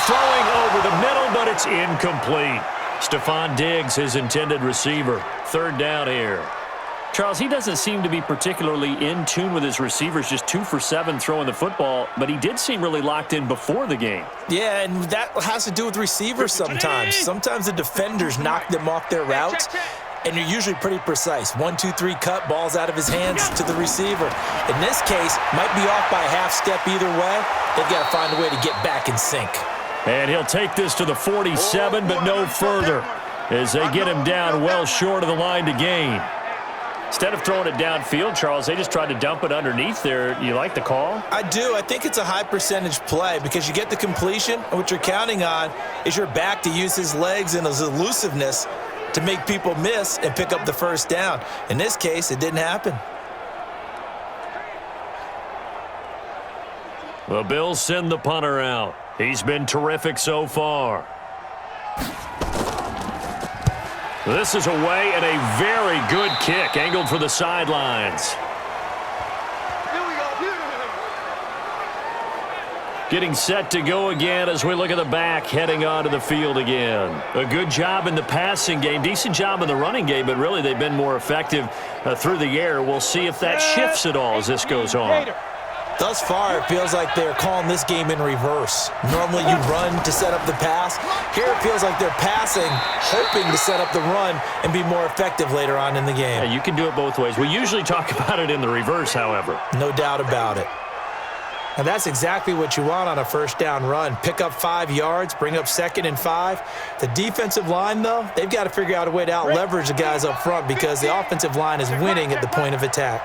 Throwing over the middle, but it's incomplete. Stephon Diggs, his intended receiver. 3rd down here. Charles, he doesn't seem to be particularly in tune with his receivers, just 2 for 7 throwing the football, but he did seem really locked in before the game. Yeah, and that has to do with receivers sometimes. Sometimes the defenders knock them off their routes, and you're usually pretty precise. 1, 2, 3 cut, balls out of his hands to the receiver. In this case, might be off by a half step either way. They've got to find a way to get back in sync. And he'll take this to the 47, but no further, as they get him down well short of the line to gain. Instead of throwing it downfield, Charles, they just tried to dump it underneath there. You like the call? I do. I think it's a high percentage play because you get the completion, and what you're counting on is your back to use his legs and his elusiveness to make people miss and pick up the first down. In this case, it didn't happen. The Bills send the punter out. He's been terrific so far. This is away and a very good kick, angled for the sidelines. Getting set to go again as we look at the back, heading onto the field again. A good job in the passing game, decent job in the running game, but really they've been more effective through the air. We'll see if that shifts at all as this goes on. Thus far, it feels like they're calling this game in reverse. Normally you run to set up the pass. Here it feels like they're passing, hoping to set up the run and be more effective later on in the game. Yeah, you can do it both ways. We usually talk about it in the reverse, however. No doubt about it. And that's exactly what you want on a first down run. Pick up 5 yards, bring up 2nd and 5. The defensive line, though, they've got to figure out a way to out-leverage the guys up front because the offensive line is winning at the point of attack.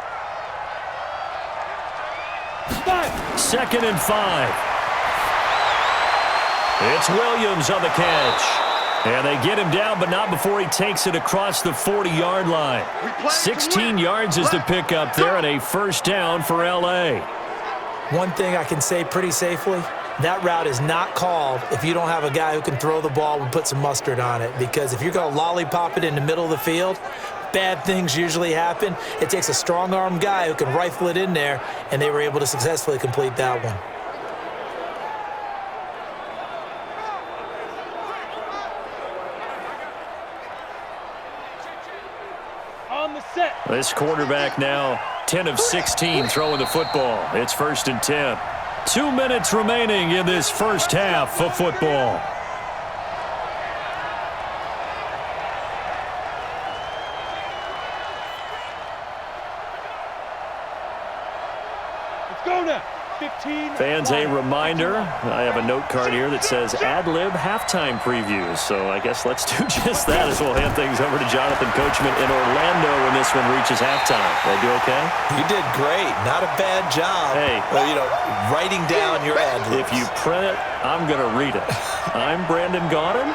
2nd and 5. It's Williams on the catch. And they get him down, but not before he takes it across the 40-yard line. 16 yards is the pickup there and a first down for L.A. One thing I can say pretty safely, that route is not called if you don't have a guy who can throw the ball and put some mustard on it. Because if you're going to lollipop it in the middle of the field, bad things usually happen. It takes a strong-arm guy who can rifle it in there, and they were able to successfully complete that one. This quarterback now 10 of 16 throwing the football. It's 1st and 10. 2 minutes remaining in this first half of football. Let's go now. 15. Fans, a reminder, I have a note card here that says ad-lib halftime previews. So I guess let's do just that as we'll hand things over to Jonathan Coachman in Orlando when this one reaches halftime. Did I do okay? You did great. Not a bad job. Hey. Well, writing down your ad-libs. If you print it, I'm going to read it. I'm Brandon Gaudin.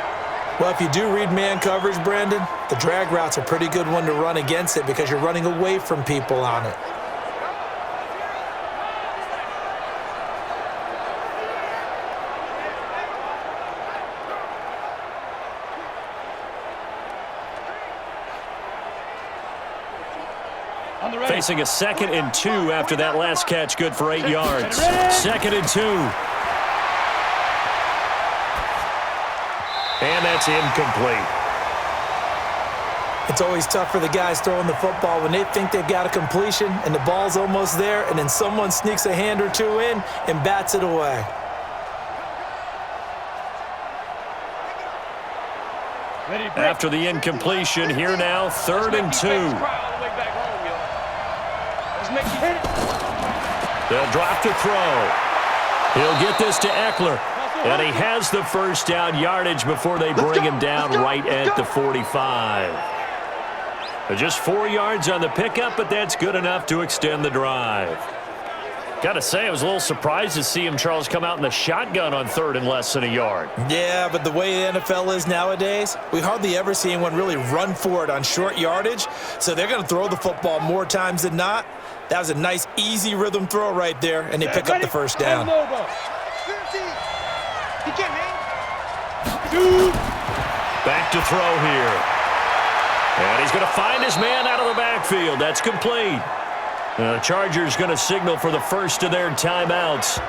Well, if you do read man coverage, Brandon, the drag route's a pretty good one to run against it because you're running away from people on it. Facing a 2nd and 2 after that last catch, good for 8 yards. 2nd and 2. And that's incomplete. It's always tough for the guys throwing the football when they think they've got a completion and the ball's almost there, and then someone sneaks a hand or two in and bats it away. After the incompletion, here now, 3rd and 2. They'll drop to throw. He'll get this to Eckler. And he has the first down yardage before they bring him down right at the 45. Just 4 yards on the pickup, but that's good enough to extend the drive. Got to say, I was a little surprised to see him, Charles, come out in the shotgun on 3rd and less than a yard. Yeah, but the way the NFL is nowadays, we hardly ever see anyone really run for it on short yardage. So they're going to throw the football more times than not. That was a nice, easy rhythm throw right there, and they pick up the first down. Back to throw here. And he's going to find his man out of the backfield. That's complete. The Chargers going to signal for the first of their timeouts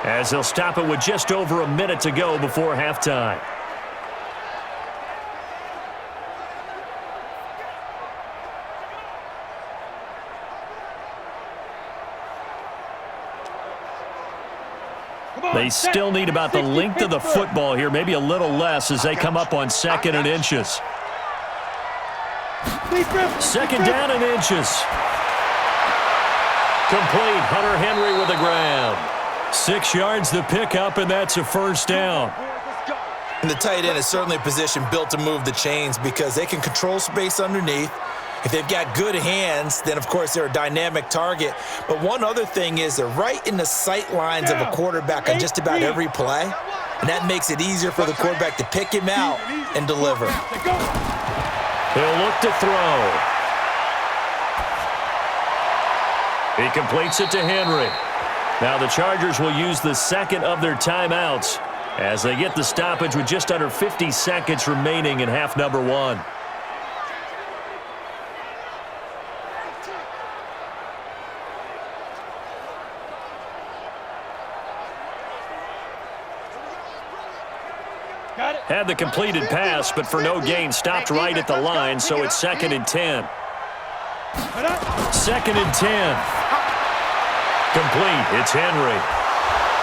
as they'll stop it with just over a minute to go before halftime. They still need about the length of the football here, maybe a little less as they come up on 2nd and inches. 2nd down and inches. Complete. Hunter Henry with the ground. 6 yards to pick up, and that's a 1st down. And the tight end is certainly a position built to move the chains because they can control space underneath. If they've got good hands, then, of course, they're a dynamic target. But one other thing is they're right in the sight lines of a quarterback on just about every play, and that makes it easier for the quarterback to pick him out and deliver. He'll look to throw. He completes it to Henry. Now the Chargers will use the 2nd of their timeouts as they get the stoppage with just under 50 seconds remaining in half number 1. Had the completed pass, but for no gain, stopped right at the line, so it's 2nd and 10. 2nd and 10. Complete. It's Henry.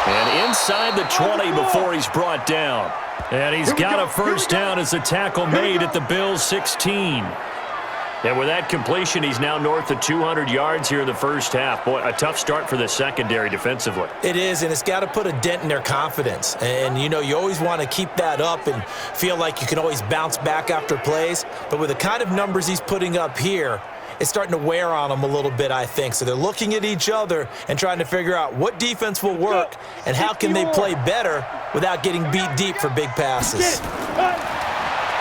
And inside the 20 before he's brought down. And he's got a 1st down as the tackle made at the Bills' 16. And with that completion, he's now north of 200 yards here in the 1st half. Boy, a tough start for the secondary defensively. It is, and it's got to put a dent in their confidence. And, you know, you always want to keep that up and feel like you can always bounce back after plays. But with the kind of numbers he's putting up here, it's starting to wear on them a little bit, I think. So they're looking at each other and trying to figure out what defense will work and how can they play better without getting beat deep for big passes.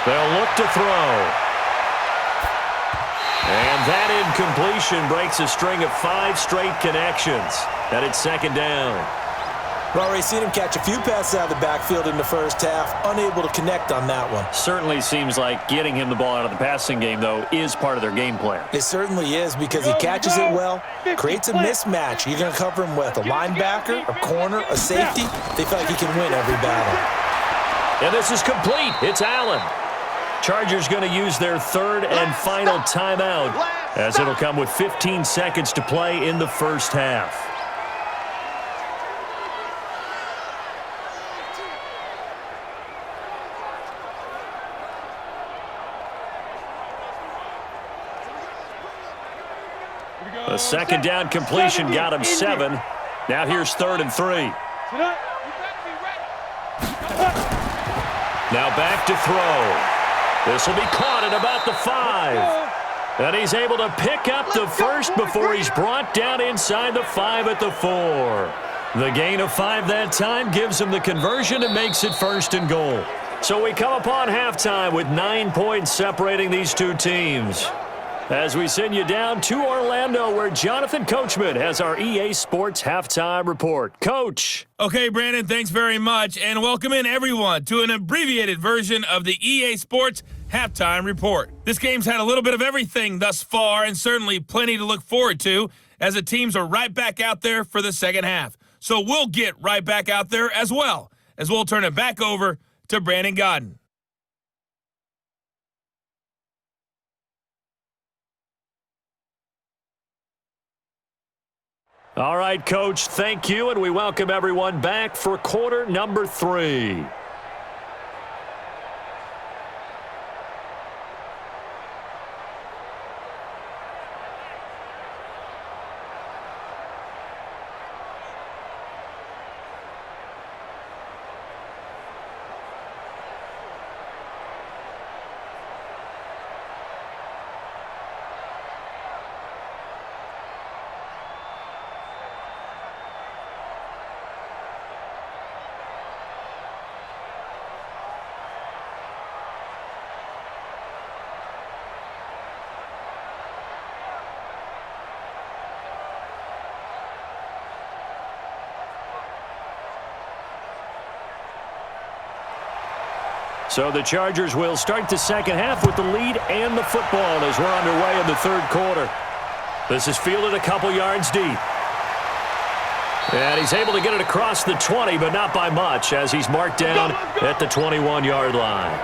They'll look to throw. And that incompletion breaks a string of 5 straight connections. And it's 2nd down. We've already seen him catch a few passes out of the backfield in the 1st half, unable to connect on that one. Certainly seems like getting him the ball out of the passing game, though, is part of their game plan. It certainly is because he catches it well, creates a mismatch. You're going to cover him with a linebacker, a corner, a safety. They feel like he can win every battle. And this is complete. It's Allen. Chargers going to use their 3rd and final timeout as it'll come with 15 seconds to play in the 1st half. The 2nd down completion got him 7. Now here's 3rd and 3. Now back to throw. This will be caught at about the 5. And he's able to pick up the 1st before he's brought down inside the 5 at the 4. The gain of 5 that time gives him the conversion and makes it 1st and goal. So we come upon halftime with 9 points separating these two teams. As we send you down to Orlando, where Jonathan Coachman has our EA Sports Halftime Report. Coach. Okay, Brandon, thanks very much, and welcome in everyone to an abbreviated version of the EA Sports Halftime Report. This game's had a little bit of everything thus far, and certainly plenty to look forward to, as the teams are right back out there for the 2nd half. So we'll get right back out there as well, as we'll turn it back over to Brandon Godden. All right, Coach, thank you, and we welcome everyone back for quarter number 3. So the Chargers will start the 2nd half with the lead and the football as we're underway in the 3rd quarter. This is fielded a couple yards deep. And he's able to get it across the 20, but not by much, as he's marked down at the 21-yard line.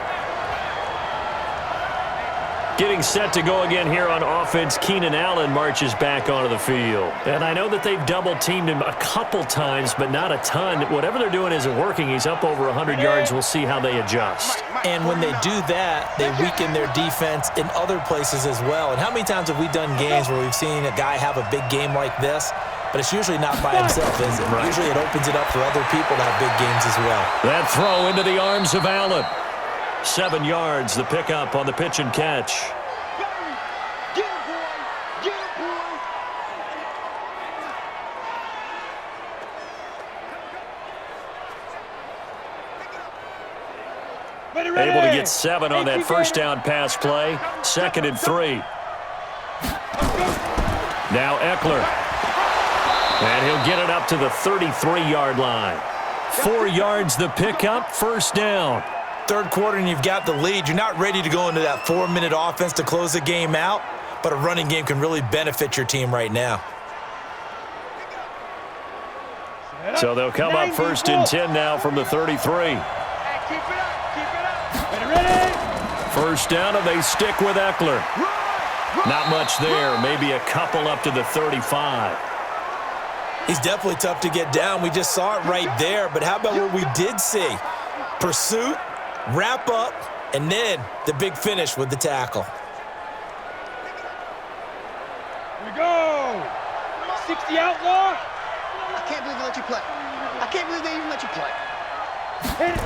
Getting set to go again here on offense, Keenan Allen marches back onto the field. And I know that they've double-teamed him a couple times, but not a ton. Whatever they're doing isn't working. He's up over 100 yards. We'll see how they adjust. And when they do that, they weaken their defense in other places as well. And how many times have we done games where we've seen a guy have a big game like this, but it's usually not by himself, is it? Right. Usually it opens it up for other people to have big games as well. That throw into the arms of Allen. 7 yards, the pickup on the pitch and catch. Get him, boy! Get him, boy! Able to get 7 on that first down pass play. 2nd and 3. Now Eckler. And he'll get it up to the 33-yard line. 4 yards the pickup, first down. Third quarter and you've got the lead. You're not ready to go into that 4-minute offense to close the game out, but a running game can really benefit your team right now. So they'll come up 1st and 10 now from the 33. Keep it up! Keep it up! Ready! First down, and they stick with Eckler. Not much there, maybe a couple up to the 35. He's definitely tough to get down. We just saw it right there, but how about what we did see? Pursuit, wrap up, and then the big finish with the tackle. Here we go! 60 outlaw! I can't believe they let you play. I can't believe they even let you play. Hit it!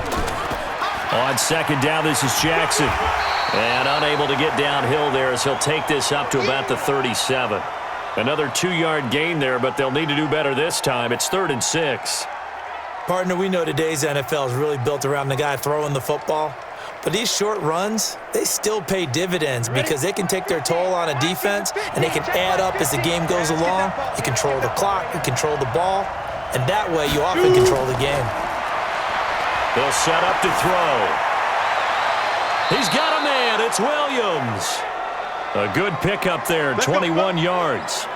On 2nd down, this is Jackson. And unable to get downhill there as he'll take this up to about the 37. Another 2-yard gain there, but they'll need to do better this time. It's 3rd and 6. Partner, we know today's NFL is really built around the guy throwing the football. But these short runs, they still pay dividends because they can take their toll on a defense and they can add up as the game goes along. You control the clock, you control the ball, and that way you often control the game. They'll set up to throw. He's got a man. It's Williams. A good pickup there, 21 yards.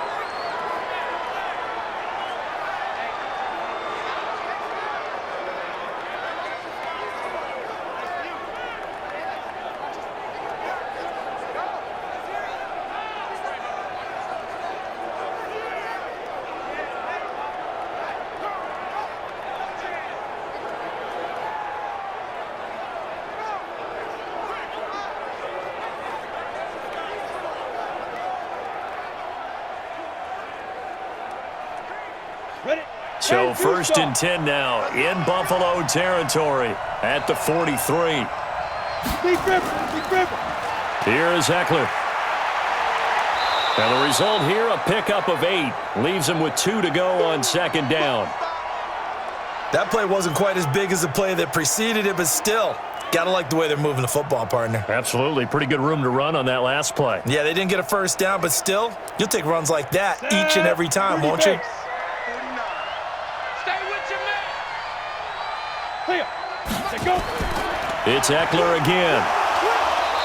So 1st and 10 now in Buffalo territory at the 43. Here is Eckler. And the result here, a pickup of 8. Leaves him with 2 to go on 2nd down. That play wasn't quite as big as the play that preceded it, but still, gotta like the way they're moving the football, partner. Absolutely. Pretty good room to run on that last play. Yeah, they didn't get a first down, but still, you'll take runs like that each and every time, won't you? It's Eckler again.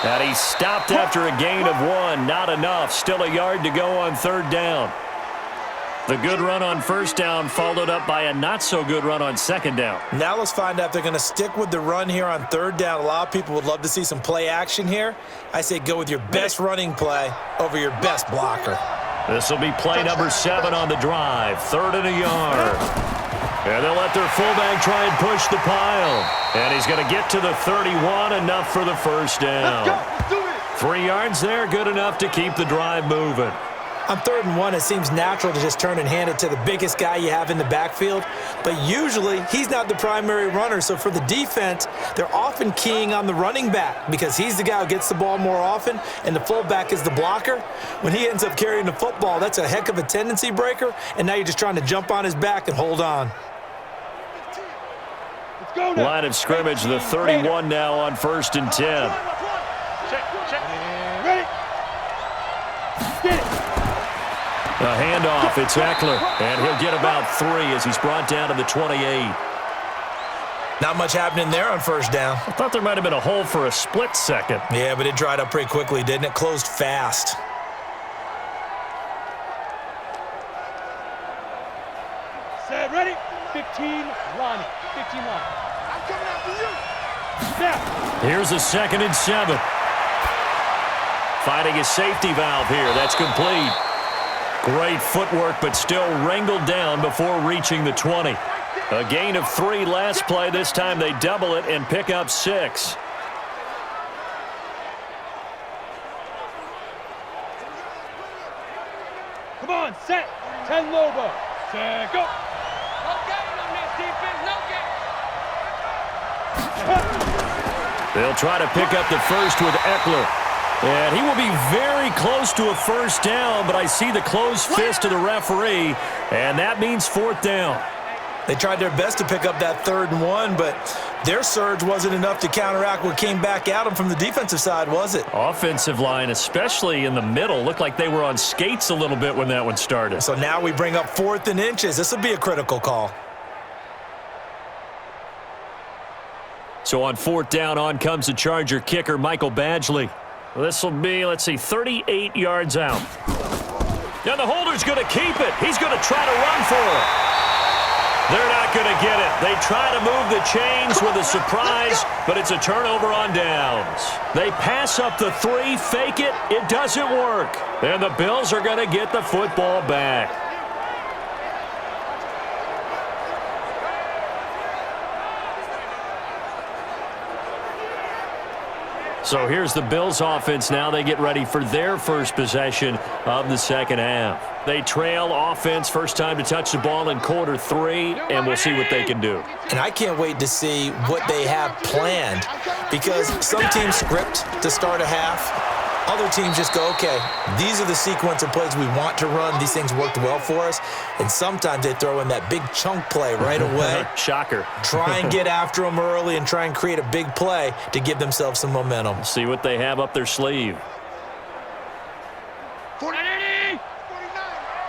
And he stopped after a gain of 1. Not enough. Still a yard to go on 3rd down. The good run on 1st down followed up by a not-so-good run on 2nd down. Now let's find out if they're going to stick with the run here on 3rd down. A lot of people would love to see some play action here. I say go with your best running play over your best blocker. This will be play number 7 on the drive. 3rd and a yard. And they'll let their fullback try and push the pile. And he's going to get to the 31, enough for the first down. Let's do it! 3 yards there, good enough to keep the drive moving. On 3rd and 1, it seems natural to just turn and hand it to the biggest guy you have in the backfield. But usually, he's not the primary runner. So for the defense, they're often keying on the running back because he's the guy who gets the ball more often, and the fullback is the blocker. When he ends up carrying the football, that's a heck of a tendency breaker, and now you're just trying to jump on his back and hold on. Line of scrimmage, the 31 now on 1st and 10. Ready? Get it! A handoff, it's Eckler, and he'll get about 3 as he's brought down to the 28. Not much happening there on 1st down. I thought there might have been a hole for a split second. Yeah, but it dried up pretty quickly, didn't it? Closed fast. Set, ready? 15, line. 15 line. I'm coming after you. Snap. Here's a 2nd and 7. Finding his safety valve here. That's complete. Great footwork, but still wrangled down before reaching the 20. A gain of 3 last play. This time they double it and pick up 6. Come on, set. 10 Lobo. Set, go. No gain on this defense, no gain. They'll try to pick up the first with Eckler. And he will be very close to a first down, but I see the closed fist of the referee, and that means 4th down. They tried their best to pick up that 3rd and 1, but their surge wasn't enough to counteract what came back at them from the defensive side, was it? Offensive line, especially in the middle, looked like they were on skates a little bit when that one started. So now we bring up 4th and inches. This will be a critical call. So on 4th down, on comes the Charger kicker, Michael Badgley. This will be, 38 yards out. Now the holder's going to keep it. He's going to try to run for it. They're not going to get it. They try to move the chains with a surprise, but it's a turnover on downs. They pass up the 3, fake it. It doesn't work. And the Bills are going to get the football back. So here's the Bills offense now. They get ready for their first possession of the second half. They trail offense, first time to touch the ball in quarter 3, and we'll see what they can do. And I can't wait to see what they have planned, because some teams script to start a half. Other teams just go, okay, these are the sequence of plays we want to run. These things worked well for us. And sometimes they throw in that big chunk play right away. Shocker. Try and get after them early and try and create a big play to give themselves some momentum. See what they have up their sleeve. 49.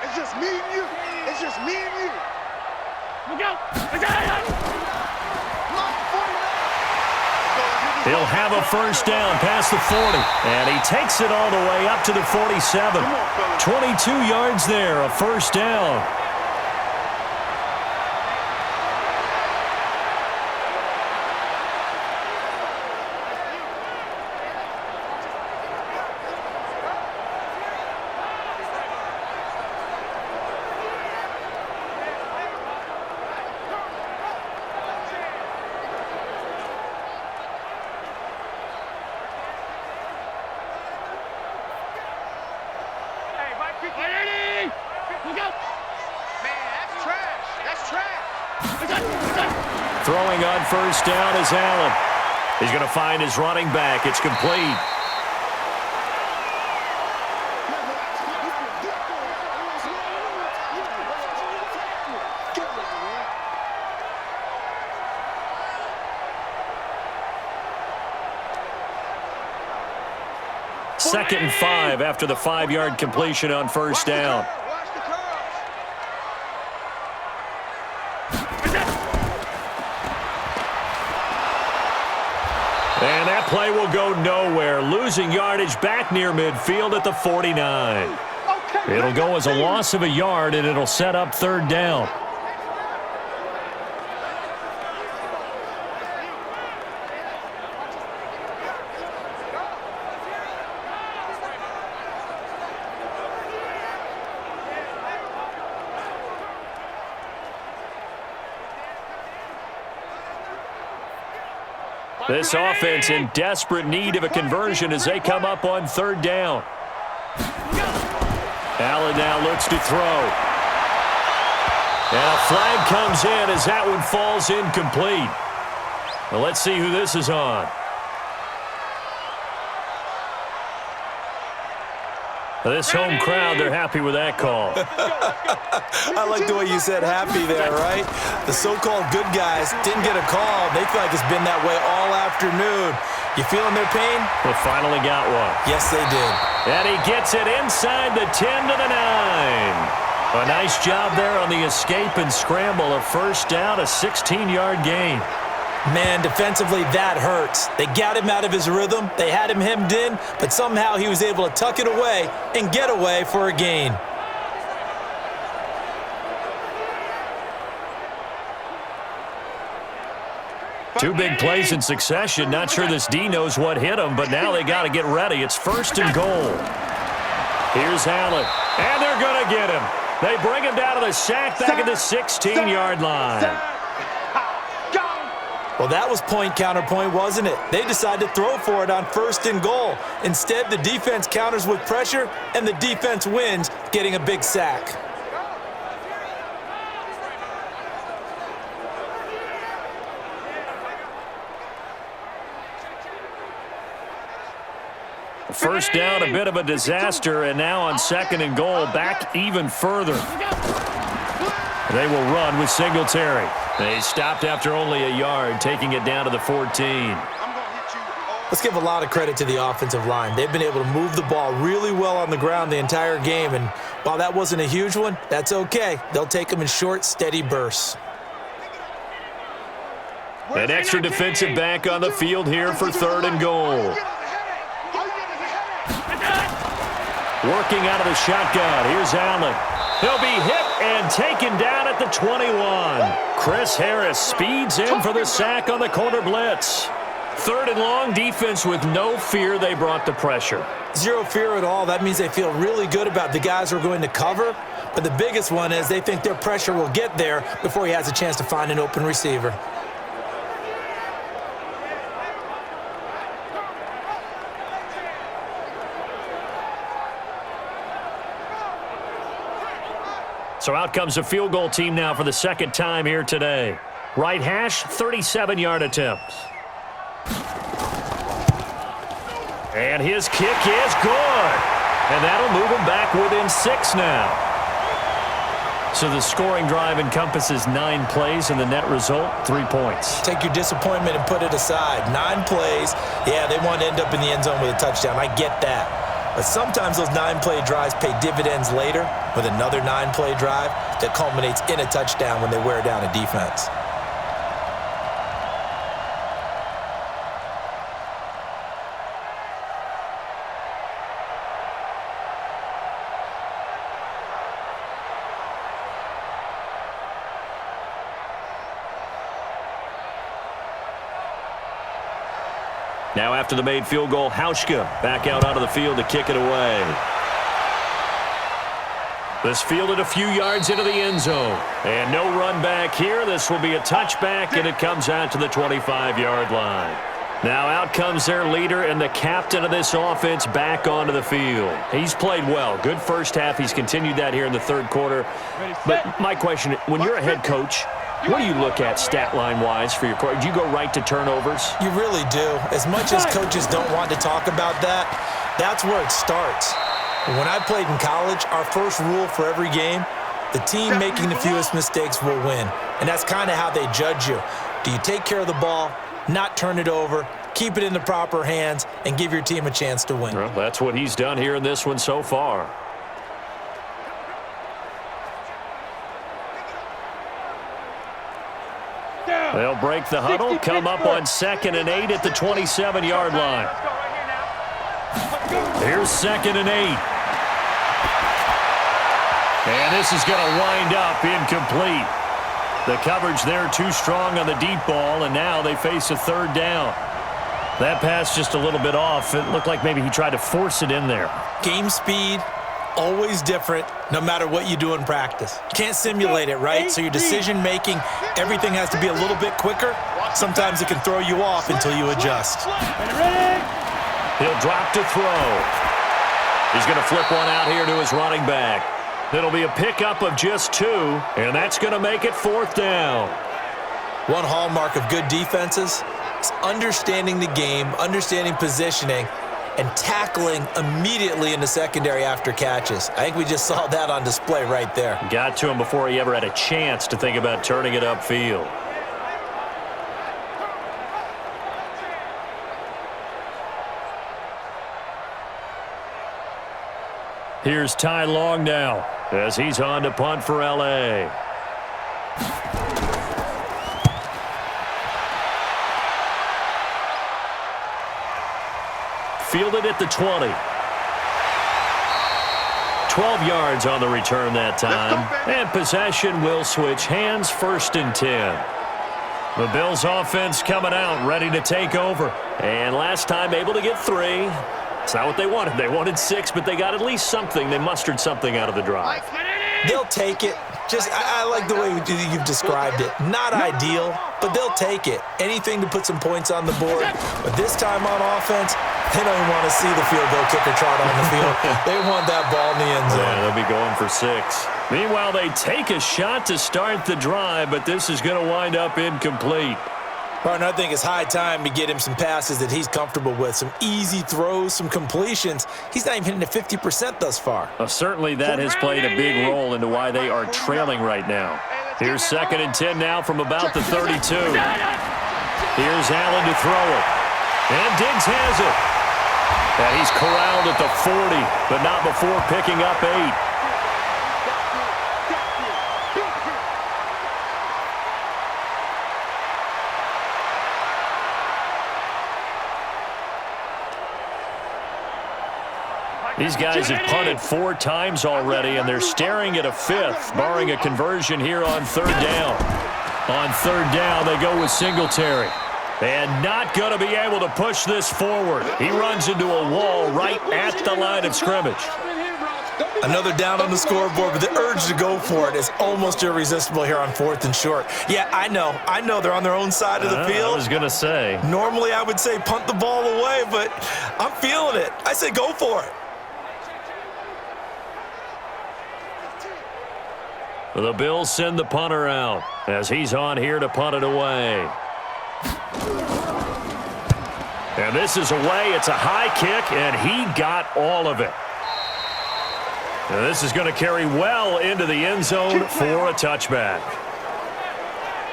It's just me and you. It's just me and you. Look out. He'll have a first down past the 40, and he takes it all the way up to the 47. 22 yards there, a first down. Throwing on first down is Allen. He's going to find his running back. It's complete. Second and 5 after the 5-yard completion on first down. And that play will go nowhere, losing yardage back near midfield at the 49. It'll go as a loss of a yard, and it'll set up third down. This offense in desperate need of a conversion as they come up on third down. Allen now looks to throw. And a flag comes in as that one falls incomplete. Well, let's see who this is on. This home crowd, they're happy with that call. I like the way you said happy there, right? The so-called good guys didn't get a call. They feel like it's been that way all afternoon. You feeling their pain? They finally got one. Yes, they did. And he gets it inside the 10 to the 9. A nice job there on the escape and scramble. A first down, a 16-yard gain. Man, defensively, that hurts. They got him out of his rhythm. They had him hemmed in, but somehow he was able to tuck it away and get away for a gain. Two big plays in succession. Not sure this D knows what hit him, but now they got to get ready. It's 1st and goal. Here's Allen, and they're going to get him. They bring him down to the sack back at the 16-yard line. Well, that was point counterpoint, wasn't it? They decided to throw for it on 1st and goal. Instead, the defense counters with pressure, and the defense wins, getting a big sack. First down, a bit of a disaster, and now on 2nd and goal, back even further. They will run with Singletary. They stopped after only a yard, taking it down to the 14. Let's give a lot of credit to the offensive line. They've been able to move the ball really well on the ground the entire game, and while that wasn't a huge one, that's okay. They'll take them in short, steady bursts. An extra defensive back on the field here for 3rd and goal. Working out of the shotgun. Here's Allen. He'll be hit and taken down at the 21. Chris Harris speeds in for the sack on the corner blitz. 3rd and long, defense with no fear. They brought the pressure. Zero fear at all. That means they feel really good about the guys who are going to cover. But the biggest one is they think their pressure will get there before he has a chance to find an open receiver. So out comes a field goal team now for the 2nd time here today. Right hash, 37-yard attempt. And his kick is good. And that'll move him back within 6 now. So the scoring drive encompasses 9 plays, and the net result, 3 points. Take your disappointment and put it aside. 9 plays. Yeah, they want to end up in the end zone with a touchdown. I get that. But sometimes those 9-play drives pay dividends later with another 9-play drive that culminates in a touchdown when they wear down a defense. Now after the made field goal, Hauschka back out onto the field to kick it away. This fielded a few yards into the end zone. And no run back here. This will be a touchback, and it comes out to the 25-yard line. Now out comes their leader and the captain of this offense back onto the field. He's played well. Good first half. He's continued that here in the 3rd quarter. But my question, when you're a head coach, what do you look at stat line-wise for your quarterback? Do you go right to turnovers? You really do. As much as coaches don't want to talk about that, that's where it starts. When I played in college, our first rule for every game, the team making the fewest mistakes will win. And that's kind of how they judge you. Do you take care of the ball, not turn it over, keep it in the proper hands, and give your team a chance to win? Well, that's what he's done here in this one so far. They'll break the huddle, come up on 2nd and 8 at the 27-yard line. Here's 2nd and 8. And this is going to wind up incomplete. The coverage there too strong on the deep ball, and now they face a 3rd down. That pass just a little bit off. It looked like maybe he tried to force it in there. Game speed, always different, no matter what you do in practice. You can't simulate it, right? So your decision-making, everything has to be a little bit quicker. Sometimes it can throw you off until you adjust. He'll drop to throw. He's going to flip one out here to his running back. It'll be a pickup of just 2, and that's going to make it 4th down. One hallmark of good defenses is understanding the game, understanding positioning, and tackling immediately in the secondary after catches. I think we just saw that on display right there. Got to him before he ever had a chance to think about turning it upfield. Here's Ty Long now as he's on to punt for L.A. Fielded at the 20. 12 yards on the return that time. And possession will switch hands, 1st and 10. The Bills offense coming out, ready to take over. And last time able to get 3. It's not what they wanted. They wanted 6, but they got at least something. They mustered something out of the drive. They'll take it. I like the way you've described it. Not ideal, but they'll take it. Anything to put some points on the board. But this time on offense, they don't even want to see the field goal kicker trot on the field. They want that ball in the end zone. Yeah, they'll be going for 6. Meanwhile, they take a shot to start the drive, but this is going to wind up incomplete. Partner, I think it's high time to get him some passes that he's comfortable with, some easy throws, some completions. He's not even hitting the 50% thus far. Certainly that has played a big role into why they are trailing right now. Here's 2nd and 10 now from about the 32. Here's Allen to throw it. And Diggs has it. And he's corralled at the 40, but not before picking up 8. These guys have punted 4 times already, and they're staring at a 5th, barring a conversion here on 3rd down. On 3rd down, they go with Singletary. And not going to be able to push this forward. He runs into a wall right at the line of scrimmage. Another down on the scoreboard, but the urge to go for it is almost irresistible here on 4th and short. Yeah, I know they're on their own side of the field. I was going to say. Normally I would say punt the ball away, but I'm feeling it. I say go for it. The Bills send the punter out as he's on here to punt it away. And this is away. It's a high kick, and he got all of it. And this is going to carry well into the end zone for a touchback.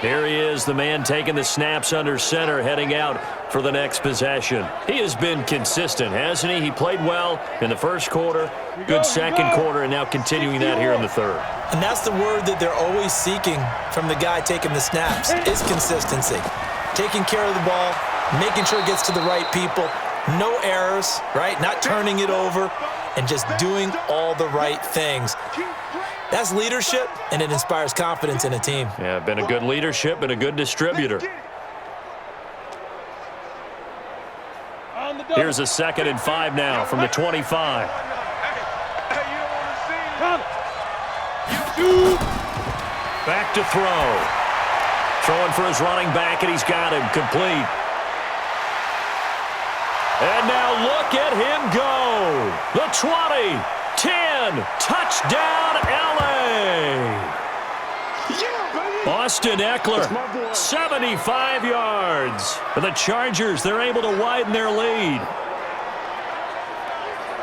Here he is, the man taking the snaps under center, heading out for the next possession. He has been consistent, hasn't he? He played well in the first quarter, good second quarter, and now continuing that here in the 3rd. And that's the word that they're always seeking from the guy taking the snaps, is consistency. Taking care of the ball, making sure it gets to the right people, no errors, right? Not turning it over, and just doing all the right things. That's leadership, and it inspires confidence in a team. Yeah, been a good leadership and a good distributor. Here's a 2nd and 5 now from the 25. Back to throw. Throwing for his running back, and he's got him complete. And now look at him go. The 20, 10, touchdown LA. Austin Eckler, 75 yards. For the Chargers, they're able to widen their lead.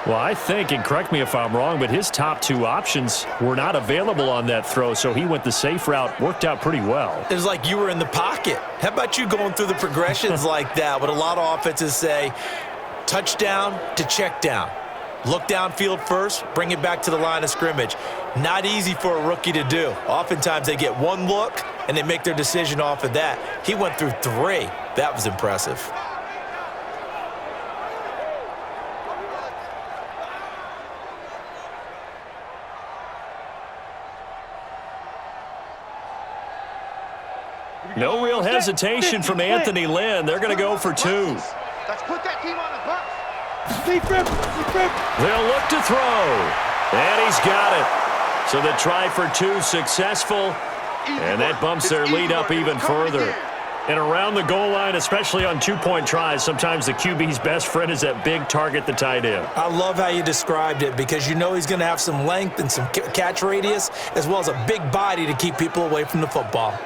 Well, I think, and correct me if I'm wrong, but his top 2 options were not available on that throw, so he went the safe route, worked out pretty well. It was like you were in the pocket. How about you going through the progressions like that? What a lot of offenses say, touchdown to check down. Look downfield first, bring it back to the line of scrimmage. Not easy for a rookie to do. Oftentimes they get 1 look, and they make their decision off of that. He went through 3. That was impressive. No real hesitation from Anthony Lynn. They're going to go for 2. Let's put that team on the bus. They'll look to throw. And he's got it. So the try for 2 successful. And that bumps their lead up even further. And around the goal line, especially on 2-point tries, sometimes the QB's best friend is that big target, the tight end. I love how you described it because you know he's going to have some length and some catch radius as well as a big body to keep people away from the football.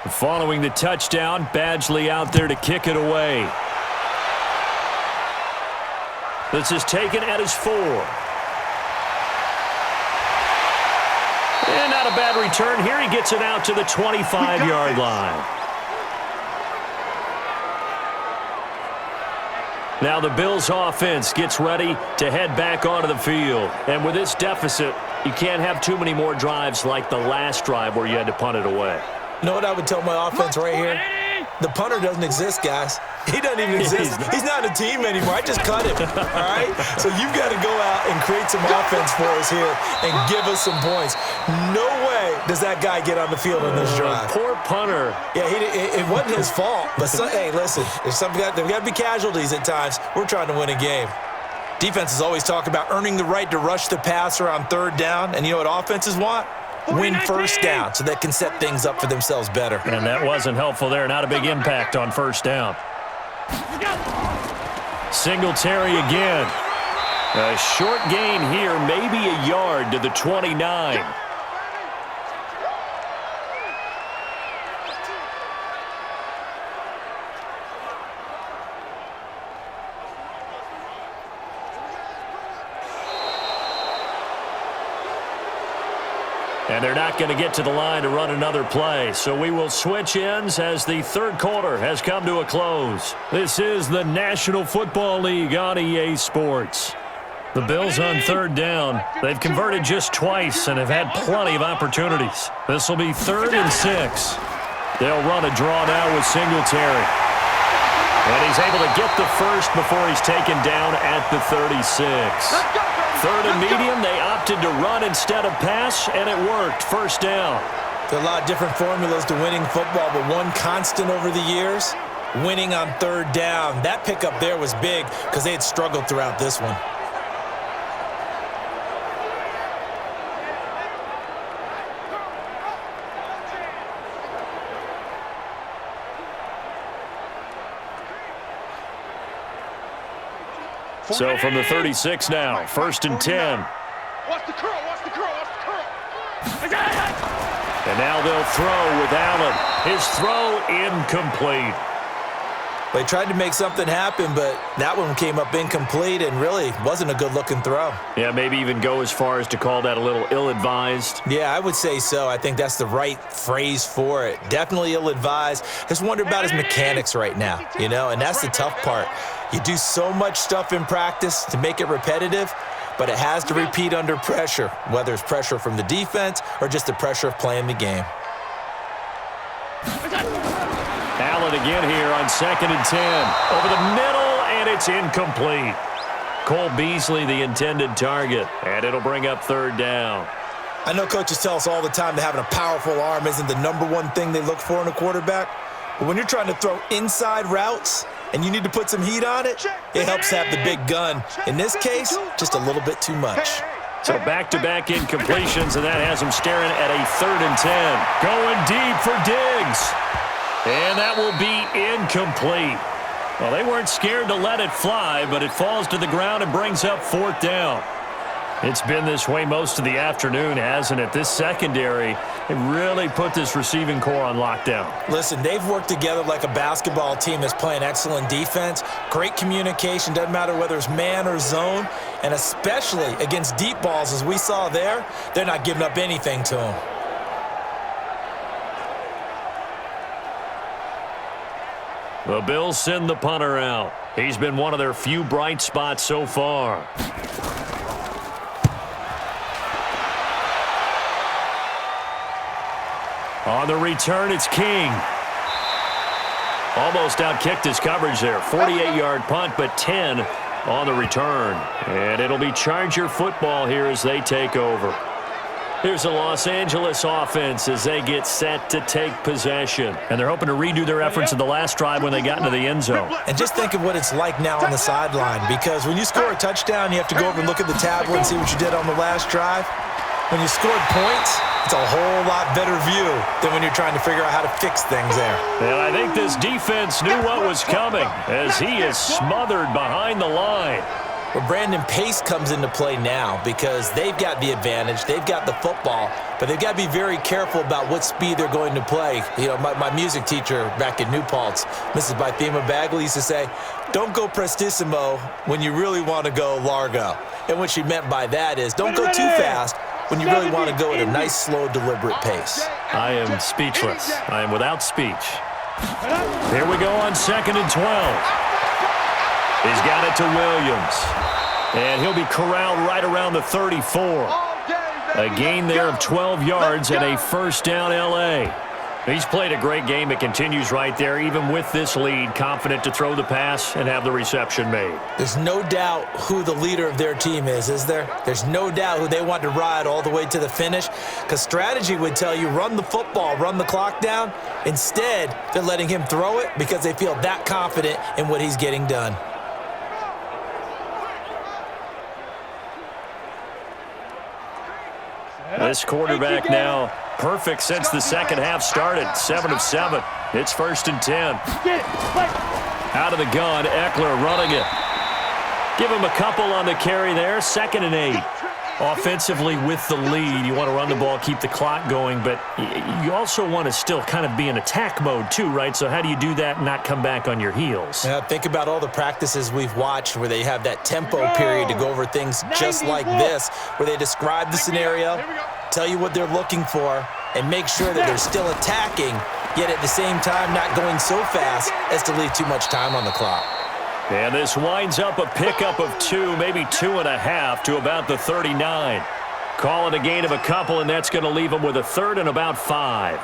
Following the touchdown, Badgley out there to kick it away. This is taken at his 4. And not a bad return here. He gets it out to the 25-yard line. Now the Bills offense gets ready to head back onto the field. And with this deficit, you can't have too many more drives like the last drive where you had to punt it away. You know what I would tell my offense right here? The punter doesn't exist, guys. He doesn't even exist. He's not a team anymore. I just cut him, all right? So you've got to go out and create some offense for us here and give us some points. No way does that guy get on the field on this drive. Poor punter. Yeah, it wasn't his fault. But, hey, listen, there's got to be casualties at times. We're trying to win a game. Defenses always talk about earning the right to rush the passer on third down. And you know what offenses want? Win first down so they can set things up for themselves better. And that wasn't helpful there. Not a big impact on first down. Singletary again. A short gain here, maybe a yard to the 29. And they're not going to get to the line to run another play. So we will switch ends as the third quarter has come to a close. This is the National Football League on EA Sports. The Bills on third down. They've converted just twice and have had plenty of opportunities. This will be 3rd and 6. They'll run a draw now with Singletary. And he's able to get the first before he's taken down at the 36. 3rd and medium, they opted to run instead of pass, and it worked. First down. There are a lot of different formulas to winning football, but one constant over the years, winning on third down. That pickup there was big because they had struggled throughout this one. So from the 36 now, 1st and 10. Watch the curl, watch the curl, watch the curl. And now they'll throw with Allen. His throw incomplete. They tried to make something happen, but that one came up incomplete and really wasn't a good-looking throw. Yeah, maybe even go as far as to call that a little ill-advised. Yeah, I would say so. I think that's the right phrase for it. Definitely ill-advised. Just wonder about his mechanics right now, you know, and that's the tough part. You do so much stuff in practice to make it repetitive, but it has to repeat under pressure, whether it's pressure from the defense or just the pressure of playing the game. Allen again here on 2nd and 10. Over the middle, and it's incomplete. Cole Beasley, the intended target, and it'll bring up 3rd down. I know coaches tell us all the time that having a powerful arm isn't the #1 thing they look for in a quarterback, but when you're trying to throw inside routes and you need to put some heat on it, it helps have the big gun. In this case, just a little bit too much. So back-to-back incompletions, and that has him staring at a 3rd and 10. Going deep for Diggs. And that will be incomplete. Well, they weren't scared to let it fly, but it falls to the ground and brings up 4th down. It's been this way most of the afternoon, hasn't it? This secondary, it really put this receiving core on lockdown. Listen, they've worked together like a basketball team that's playing excellent defense. Great communication, doesn't matter whether it's man or zone. And especially against deep balls, as we saw there, they're not giving up anything to them. The Bills send the punter out. He's been one of their few bright spots so far. On the return, it's King. Almost outkicked his coverage there. 48-yard punt, but 10 on the return. And it'll be Charger football here as they take over. Here's the Los Angeles offense as they get set to take possession. And they're hoping to redo their efforts in the last drive when they got into the end zone. And just think of what it's like now on the sideline, because when you score a touchdown, you have to go over and look at the tablet and see what you did on the last drive. When you scored points, it's a whole lot better view than when you're trying to figure out how to fix things there. And I think this defense knew what was coming as he is smothered behind the line. Well, Brandon, pace comes into play now because they've got the advantage. They've got the football, but they've got to be very careful about what speed they're going to play. You know, my music teacher back in New Paltz, Mrs. Bythema Bagley, used to say, don't go prestissimo when you really want to go largo. And what she meant by that is don't go too fast when you really want to go at a nice, slow, deliberate pace. I am speechless. I am without speech. Here we go on 2nd and 12. He's got it to Williams. And he'll be corralled right around the 34. A gain there of 12 yards and a first down L.A. He's played a great game. It continues right there, even with this lead, confident to throw the pass and have the reception made. There's no doubt who the leader of their team is there? There's no doubt who they want to ride all the way to the finish, because strategy would tell you run the football, run the clock down. Instead, they're letting him throw it because they feel that confident in what he's getting done. This quarterback now perfect since the second half started. 7 of 7. It's 1st and 10. Out of the gun, Eckler running it. Give him a couple on the carry there. 2nd and 8. Offensively with the lead, you want to run the ball, keep the clock going, but you also want to still kind of be in attack mode too, right? So how do you do that and not come back on your heels? Yeah, think about all the practices we've watched where they have that tempo period to go over things just like this, where they describe the scenario, tell you what they're looking for, and make sure that they're still attacking, yet at the same time not going so fast as to leave too much time on the clock. And this winds up a pickup of 2, maybe 2.5 to about the 39. Call it a gain of a couple, and that's going to leave them with a 3rd and about 5.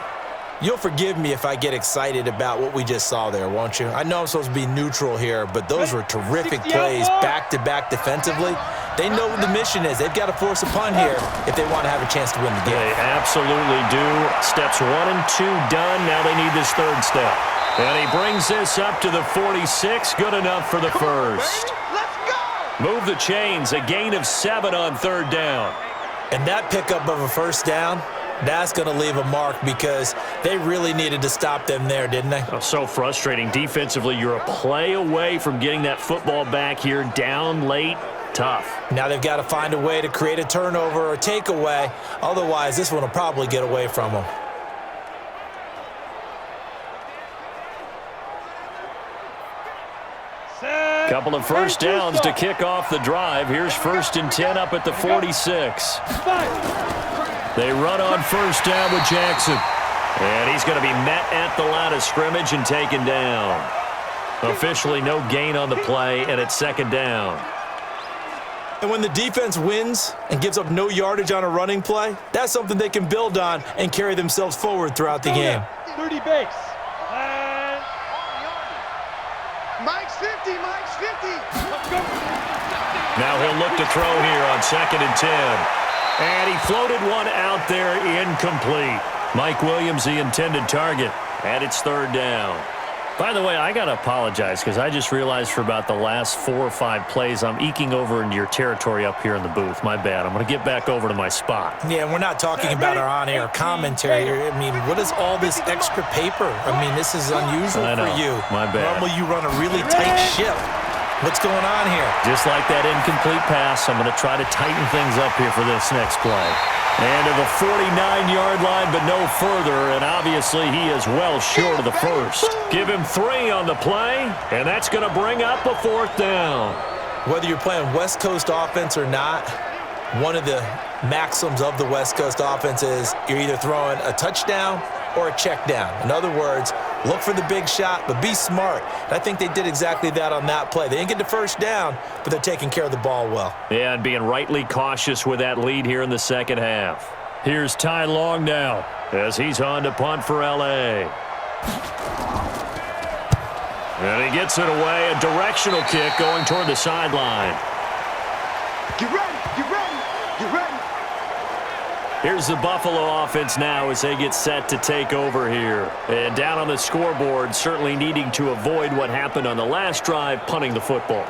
You'll forgive me if I get excited about what we just saw there, won't you? I know I'm supposed to be neutral here, but those were terrific plays back-to-back defensively. They know what the mission is. They've got to force a punt here if they want to have a chance to win the game. They absolutely do. Steps 1 and 2 done. Now they need this 3rd step. And he brings this up to the 46. Good enough for the first. Let's go! Move the chains. A gain of 7 on 3rd down. And that pickup of a first down, that's going to leave a mark because they really needed to stop them there, didn't they? Oh, so frustrating. Defensively, you're a play away from getting that football back here. Down late. Tough. Now they've got to find a way to create a turnover or takeaway. Otherwise, this one will probably get away from them. Couple of first downs to kick off the drive. Here's 1st and 10 up at the 46. They run on 1st down with Jackson. And he's going to be met at the line of scrimmage and taken down. Officially no gain on the play, and it's 2nd down. And when the defense wins and gives up no yardage on a running play, that's something they can build on and carry themselves forward throughout the game. 30 base. Mike's 50, Mike's 50. Now he'll look to throw here on 2nd and 10. And he floated one out there, incomplete. Mike Williams, the intended target, and it's 3rd down. By the way, I got to apologize because I just realized for about the last 4 or 5 plays, I'm eking over into your territory up here in the booth. My bad. I'm going to get back over to my spot. Yeah, we're not talking about our on-air commentary here. I mean, what is all this extra paper? I mean, this is unusual for you. My bad. Normally you run a really tight ship. What's going on here? Just like that incomplete pass, I'm going to try to tighten things up here for this next play. And to the 49-yard line, but no further, and obviously he is well short of the first. Give him 3 on the play, and that's going to bring up a 4th down. Whether you're playing West Coast offense or not, one of the maxims of the West Coast offense is you're either throwing a touchdown or a check down. In other words, look for the big shot, but be smart. And I think they did exactly that on that play. They didn't get the first down, but they're taking care of the ball well. Yeah, and being rightly cautious with that lead here in the 2nd half. Here's Ty Long now as he's on to punt for L.A. And he gets it away, a directional kick going toward the sideline. Get ready, get ready, get ready. Here's the Buffalo offense now as they get set to take over here. And down on the scoreboard, certainly needing to avoid what happened on the last drive, punting the football.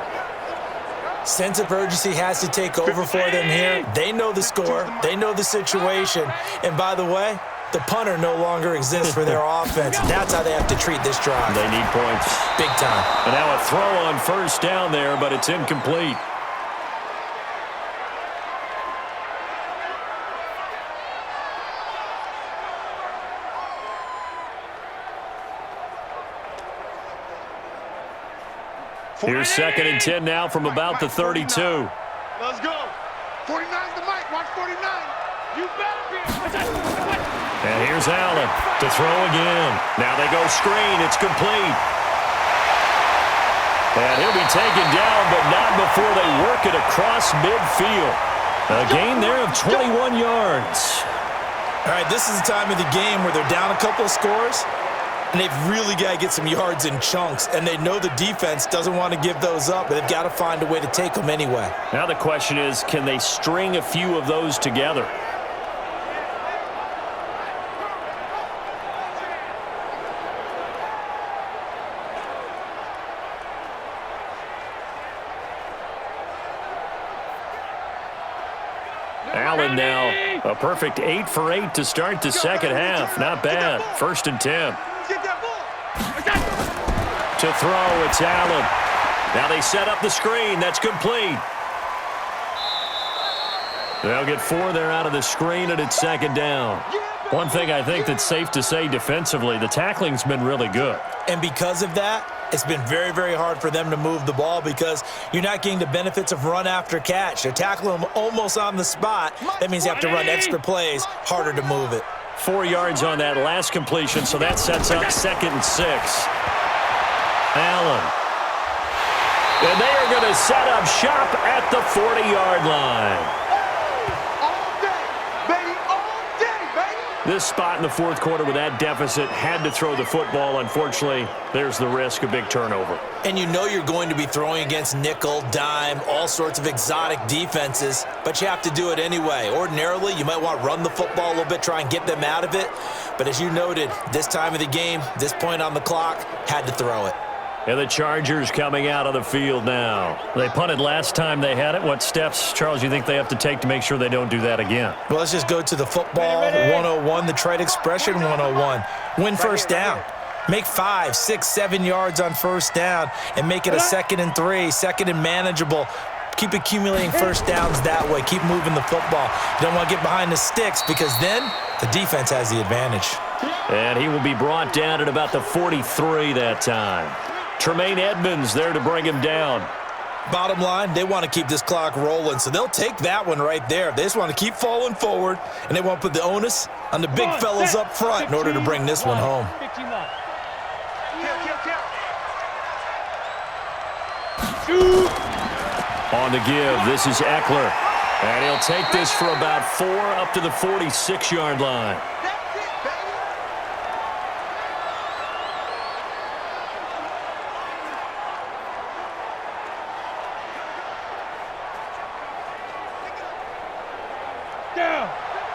Sense of urgency has to take over for them here. They know the score. They know the situation. And by the way, the punter no longer exists for their offense. That's how they have to treat this drive. They need points. Big time. And now a throw on 1st down there, but it's incomplete. Here's 2nd and 10 now from about the 32. Let's go. 49's the mic. Watch 49. You better be. And here's Allen to throw again. Now they go screen. It's complete. And he'll be taken down, but not before they work it across midfield. A gain there of 21 yards. All right, this is the time of the game where they're down a couple of scores, and they've really got to get some yards in chunks, and they know the defense doesn't want to give those up, but they've got to find a way to take them anyway. Now the question is, can they string a few of those together? Allen now, a perfect 8 for 8 to start the second half. Not bad. 1st and 10. To throw, it's Allen. Now they set up the screen. That's complete. They'll get 4 there out of the screen, and it's 2nd down. One thing I think that's safe to say defensively, the tackling's been really good. And because of that, it's been very, very hard for them to move the ball because you're not getting the benefits of run after catch. They're tackling them almost on the spot. That means you have to run extra plays, harder to move it. 4 yards on that last completion, so that sets up 2nd and 6. Allen. And they are going to set up shop at the 40-yard line. This spot in the 4th quarter with that deficit had to throw the football. Unfortunately, there's the risk of big turnover. And you know you're going to be throwing against nickel, dime, all sorts of exotic defenses, but you have to do it anyway. Ordinarily, you might want to run the football a little bit, try and get them out of it. But as you noted, this time of the game, this point on the clock, had to throw it. And the Chargers coming out of the field now. They punted last time they had it. What steps, Charles, you think they have to take to make sure they don't do that again? Well, let's just go to the football 101, the trite expression 101. Win first down. Make 5, 6, 7 yards on first down and make it a 2nd and 3, 2nd and manageable. Keep accumulating first downs that way. Keep moving the football. You don't want to get behind the sticks because then the defense has the advantage. And he will be brought down at about the 43 that time. Tremaine Edmonds there to bring him down. Bottom line, they want to keep this clock rolling, so they'll take that one right there. They just want to keep falling forward, and they want to put the onus on the big fellas up front in order to bring this one home. On the give, this is Eckler. And he'll take this for about 4 up to the 46-yard line. Down.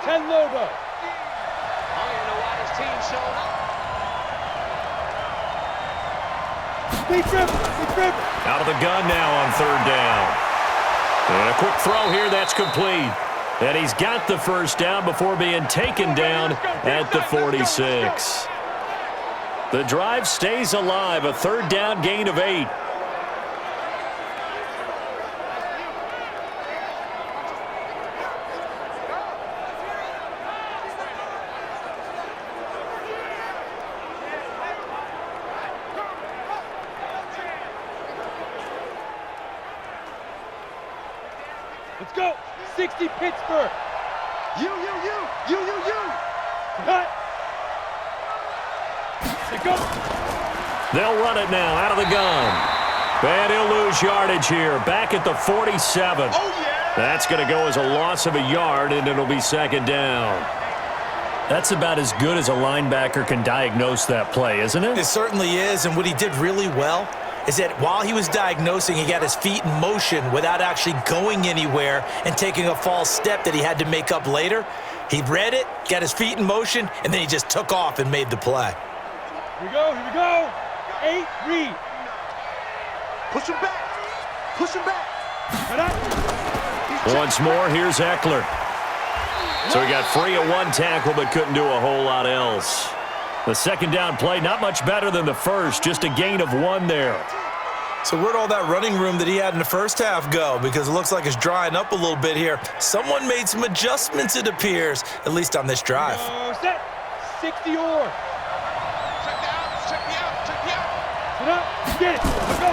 10 logo. I don't even know why this team showed up. Big rip. Out of the gun now on 3rd down. And a quick throw here, that's complete. And he's got the first down before being taken down at the 46. The drive stays alive, a 3rd down gain of 8. Let's go. 60 Pittsburgh. You. Cut. Let's go. They'll run it now out of the gun. And he'll lose yardage here. Back at the 47. Oh, yeah. That's going to go as a loss of a yard, and it'll be 2nd down. That's about as good as a linebacker can diagnose that play, isn't it? It certainly is, and what he did really well is that while he was diagnosing, he got his feet in motion without actually going anywhere and taking a false step that he had to make up later. He read it, got his feet in motion, and then he just took off and made the play. Here we go. 8, read. Push him back. Once more, here's Eckler. So he got free of 1 tackle but couldn't do a whole lot else. The 2nd down play, not much better than the first, just a gain of 1 there. So where'd all that running room that he had in the first half go? Because it looks like it's drying up a little bit here. Someone made some adjustments, it appears, at least on this drive. Set. 60 or. Check me out. Sit up. Get it. Let's go.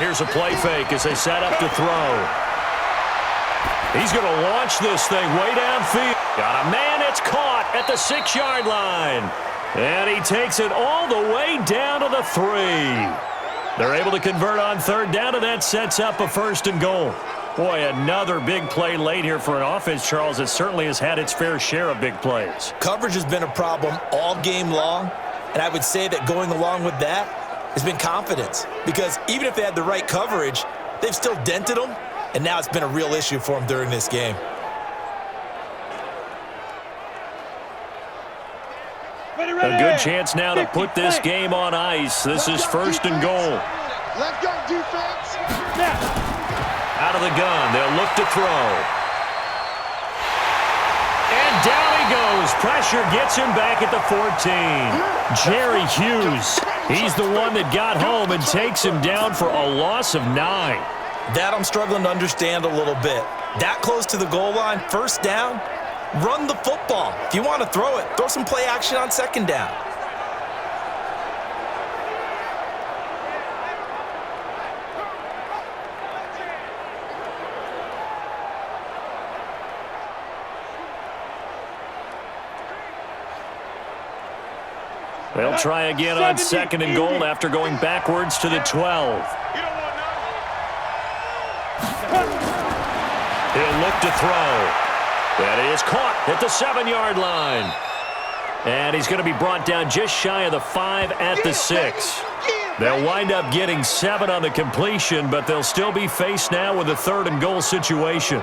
Here's a play fake as they set up to throw. He's going to launch this thing way downfield. Got a man, it's caught at the 6-yard line. And he takes it all the way down to the 3. They're able to convert on third down, and that sets up a 1st and goal. Boy, another big play late here for an offense, Charles, that certainly has had its fair share of big plays. Coverage has been a problem all game long, and I would say that going along with that has been confidence. Because even if they had the right coverage, they've still dented them, and now it's been a real issue for them during this game. A good chance now to put this game on ice. This is 1st and goal. Let's go, defense. Out of the gun, they'll look to throw. And down he goes. Pressure gets him back at the 14. Jerry Hughes, he's the one that got home and takes him down for a loss of 9. That I'm struggling to understand a little bit. That close to the goal line, 1st down, run the football. If you want to throw it, throw some play action on 2nd down. They'll try again on 2nd and goal after going backwards to the 12. He'll look to throw. That is caught at the 7-yard line. And he's going to be brought down just shy of the 5 at the 6. They'll wind up getting 7 on the completion, but they'll still be faced now with a 3rd and goal situation.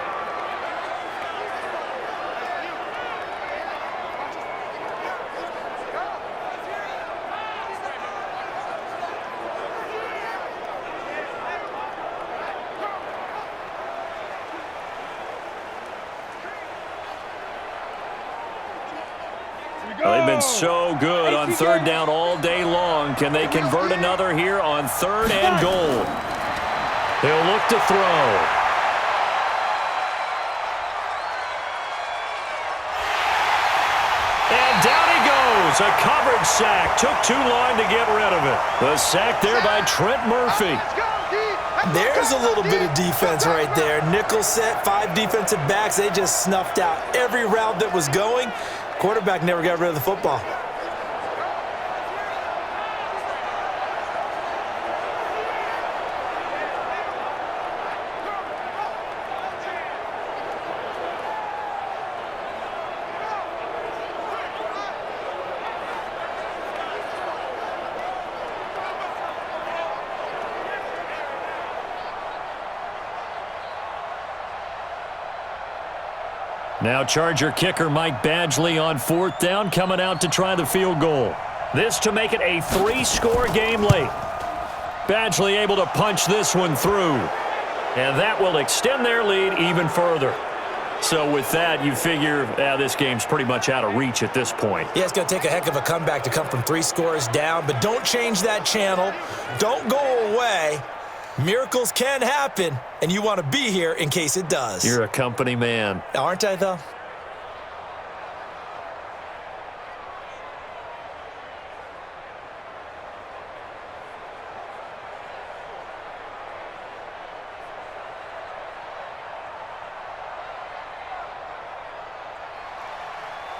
They've been so good on 3rd down all day long. Can they convert another here on 3rd and goal? He'll look to throw. And down he goes. A coverage sack. Took too long to get rid of it. The sack there by Trent Murphy. There's a little bit of defense right there. Nickel set, 5 defensive backs. They just snuffed out every route that was going. Quarterback never got rid of the football. Now Charger kicker Mike Badgley on 4th down, coming out to try the field goal. This to make it a 3-score game late. Badgley able to punch this one through. And that will extend their lead even further. So with that, you figure this game's pretty much out of reach at this point. Yeah, it's going to take a heck of a comeback to come from 3 scores down, but don't change that channel. Don't go away. Miracles can happen, and you want to be here in case it does. You're a company man. Aren't I, though?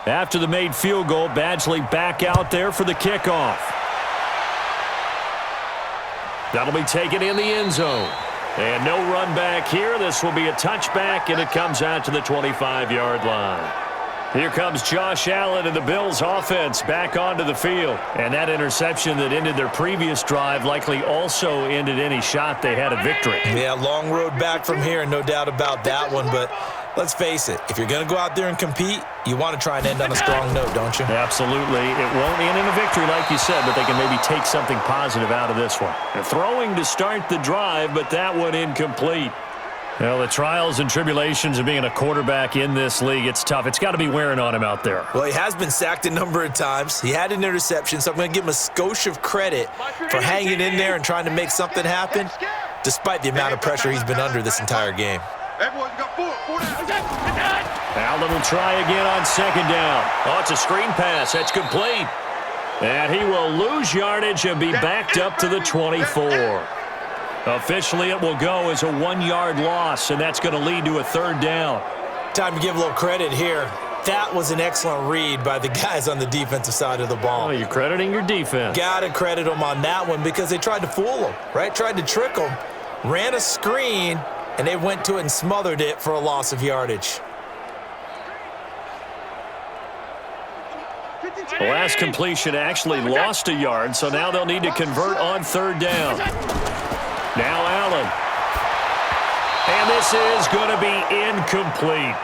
After the made field goal, Badgley back out there for the kickoff. That'll be taken in the end zone. And no run back here. This will be a touchback, and it comes out to the 25-yard line. Here comes Josh Allen and the Bills offense back onto the field. And that interception that ended their previous drive likely also ended any shot they had at victory. Yeah, long road back from here, no doubt about that one. But let's face it, if you're going to go out there and compete, you want to try and end on a strong note, don't you? Absolutely. It won't end in a victory like you said, but they can maybe take something positive out of this one. They're throwing to start the drive, but that one incomplete. Well, the trials and tribulations of being a quarterback in this league, it's tough. It's got to be wearing on him out there. Well, he has been sacked a number of times. He had an interception, so I'm going to give him a skosh of credit for hanging in there and trying to make something happen, despite the amount of pressure he's been under this entire game. Allen will try again on 2nd down. Oh, it's a screen pass. That's complete. And he will lose yardage and be backed up to the 24. Officially, it will go as a 1-yard loss, and that's going to lead to a 3rd down. Time to give a little credit here. That was an excellent read by the guys on the defensive side of the ball. Oh, you're crediting your defense. Got to credit them on that one because they tried to fool them, right? Tried to trick them, ran a screen, and they went to it and smothered it for a loss of yardage. The last completion actually lost a yard, so now they'll need to convert on third down. Now Allen. And this is going to be incomplete.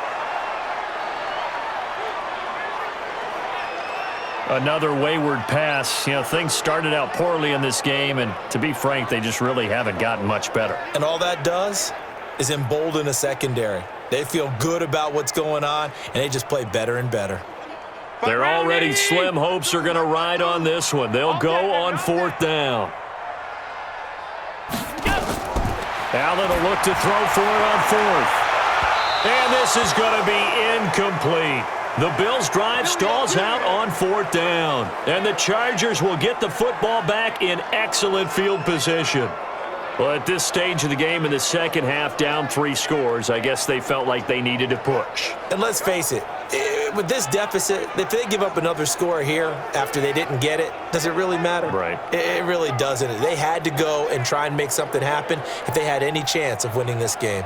Another wayward pass. You know, things started out poorly in this game, and to be frank, they just really haven't gotten much better. And all that does is embolden a secondary. They feel good about what's going on, and they just play better and better. Their already slim hopes are going to ride on this one. They'll go on fourth down. Allen will look to throw for it on fourth. And this is going to be incomplete. The Bills' drive stalls out on fourth down. And the Chargers will get the football back in excellent field position. Well, at this stage of the game in the second half, down 3 scores, I guess they felt like they needed to push. And let's face it, with this deficit, if they give up another score here after they didn't get it, does it really matter? Right. It really doesn't. They had to go and try and make something happen if they had any chance of winning this game.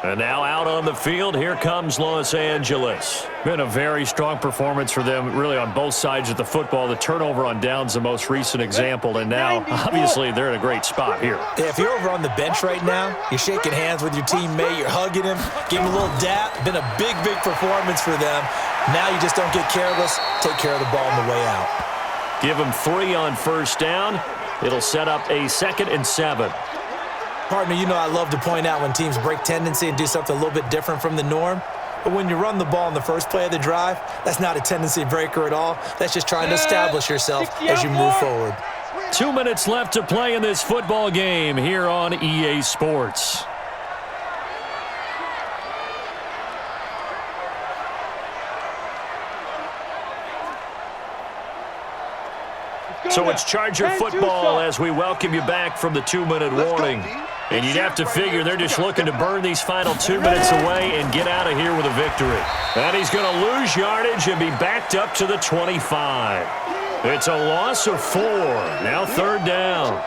And now out on the field, here comes Los Angeles. Been a very strong performance for them, really on both sides of the football. The turnover on downs the most recent example, and now, obviously, they're in a great spot here. Yeah, if you're over on the bench right now, you're shaking hands with your teammate, you're hugging him, giving him a little dap. Been a big, big performance for them. Now you just don't get careless. Take care of the ball on the way out. Give them 3 on first down. It'll set up a 2nd and 7. Partner, you know I love to point out when teams break tendency and do something a little bit different from the norm. But when you run the ball in the first play of the drive, that's not a tendency breaker at all. That's just trying to establish yourself as you move forward. 2 minutes left to play in this football game here on EA Sports. So it's Charger football as we welcome you back from the 2-minute warning. And you'd have to figure they're just looking to burn these final 2 minutes away and get out of here with a victory. And he's going to lose yardage and be backed up to the 25. It's a loss of 4. Now third down.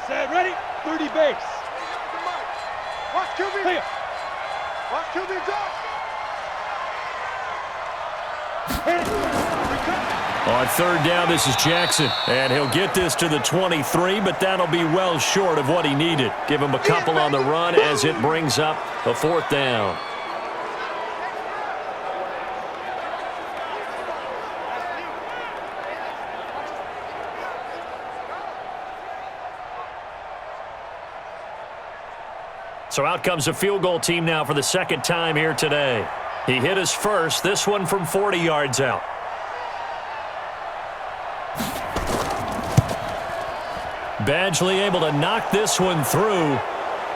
Set, ready, 30 base. Watch QB. Here. Watch QB drop. On third down, this is Jackson. And he'll get this to the 23, but that'll be well short of what he needed. Give him a couple on the run as it brings up a 4th down. So out comes a field goal team now for the 2nd time here today. He hit his first, this one from 40 yards out. Badgley able to knock this one through,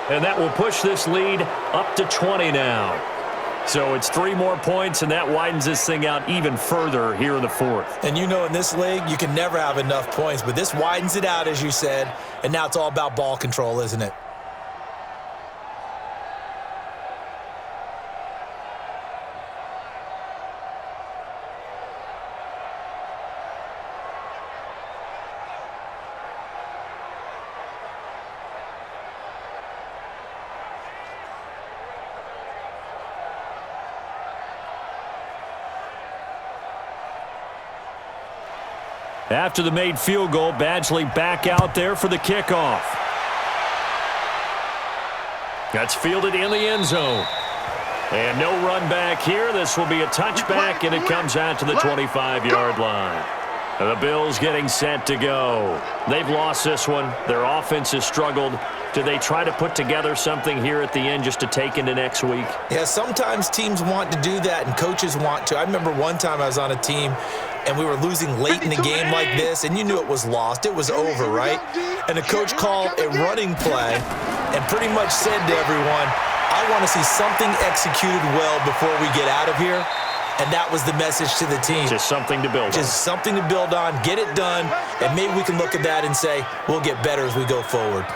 and that will push this lead up to 20 now. So it's 3 more points, and that widens this thing out even further here in the 4th. And you know in this league, you can never have enough points, but this widens it out, as you said, and now it's all about ball control, isn't it? After the made field goal, Badgley back out there for the kickoff. That's fielded in the end zone. And no run back here. This will be a touchback, and it comes out to the 25-yard line. And the Bills getting set to go. They've lost this one. Their offense has struggled Do they try to put together something here at the end just to take into next week? Yeah, sometimes teams want to do that and coaches want to. I remember one time I was on a team and we were losing late in the game like this, and you knew it was lost. It was over, right? And the coach called a running play and pretty much said to everyone, I want to see something executed well before we get out of here. And that was the message to the team. Just something to build on. Just something to build on, get it done, and maybe we can look at that and say, we'll get better as we go forward.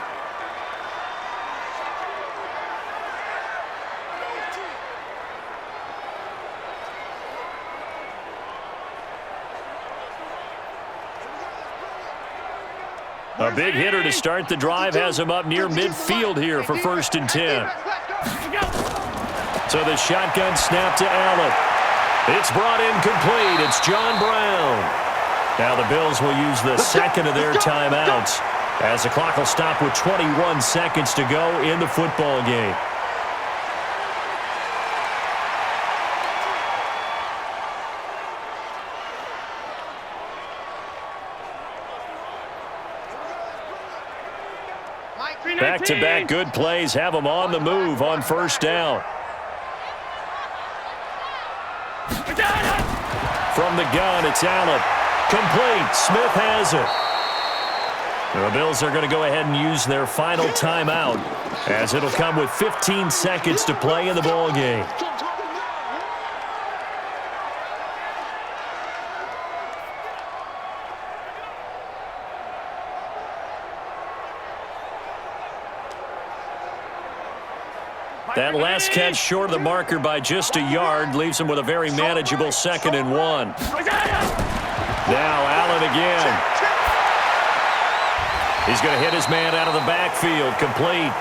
A big hitter to start the drive has him up near midfield here for 1st and 10. So the shotgun snap to Allen. It's brought in complete. It's John Brown. Now the Bills will use the second of their timeouts as the clock will stop with 21 seconds to go in the football game. Back-to-back good plays have them on the move on 1st down. From the gun, it's Allen. Complete. Smith has it. The Bills are going to go ahead and use their final timeout as it'll come with 15 seconds to play in the ball game. That last catch short of the marker by just a yard leaves him with a very manageable 2nd and 1. Now Allen again. He's going to hit his man out of the backfield, complete.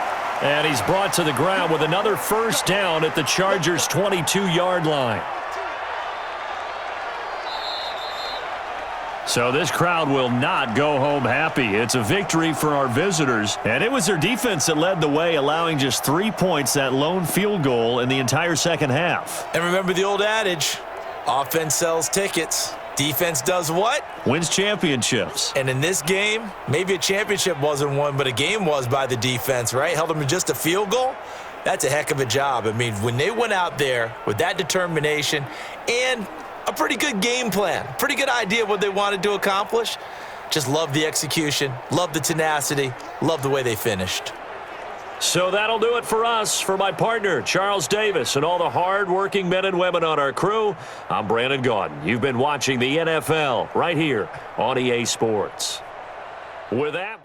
And he's brought to the ground with another 1st down at the Chargers' 22-yard line. So this crowd will not go home happy. It's a victory for our visitors. And it was their defense that led the way, allowing just 3 points, that lone field goal in the entire second half. And remember the old adage, offense sells tickets. Defense does what? Wins championships. And in this game, maybe a championship wasn't won, but a game was by the defense, right? Held them to just a field goal. That's a heck of a job. I mean, when they went out there with that determination and a pretty good game plan, pretty good idea of what they wanted to accomplish. Just love the execution, love the tenacity, love the way they finished. So that'll do it for us. For my partner, Charles Davis, and all the hard-working men and women on our crew, I'm Brandon Gaudin. You've been watching the NFL right here on EA Sports. With that...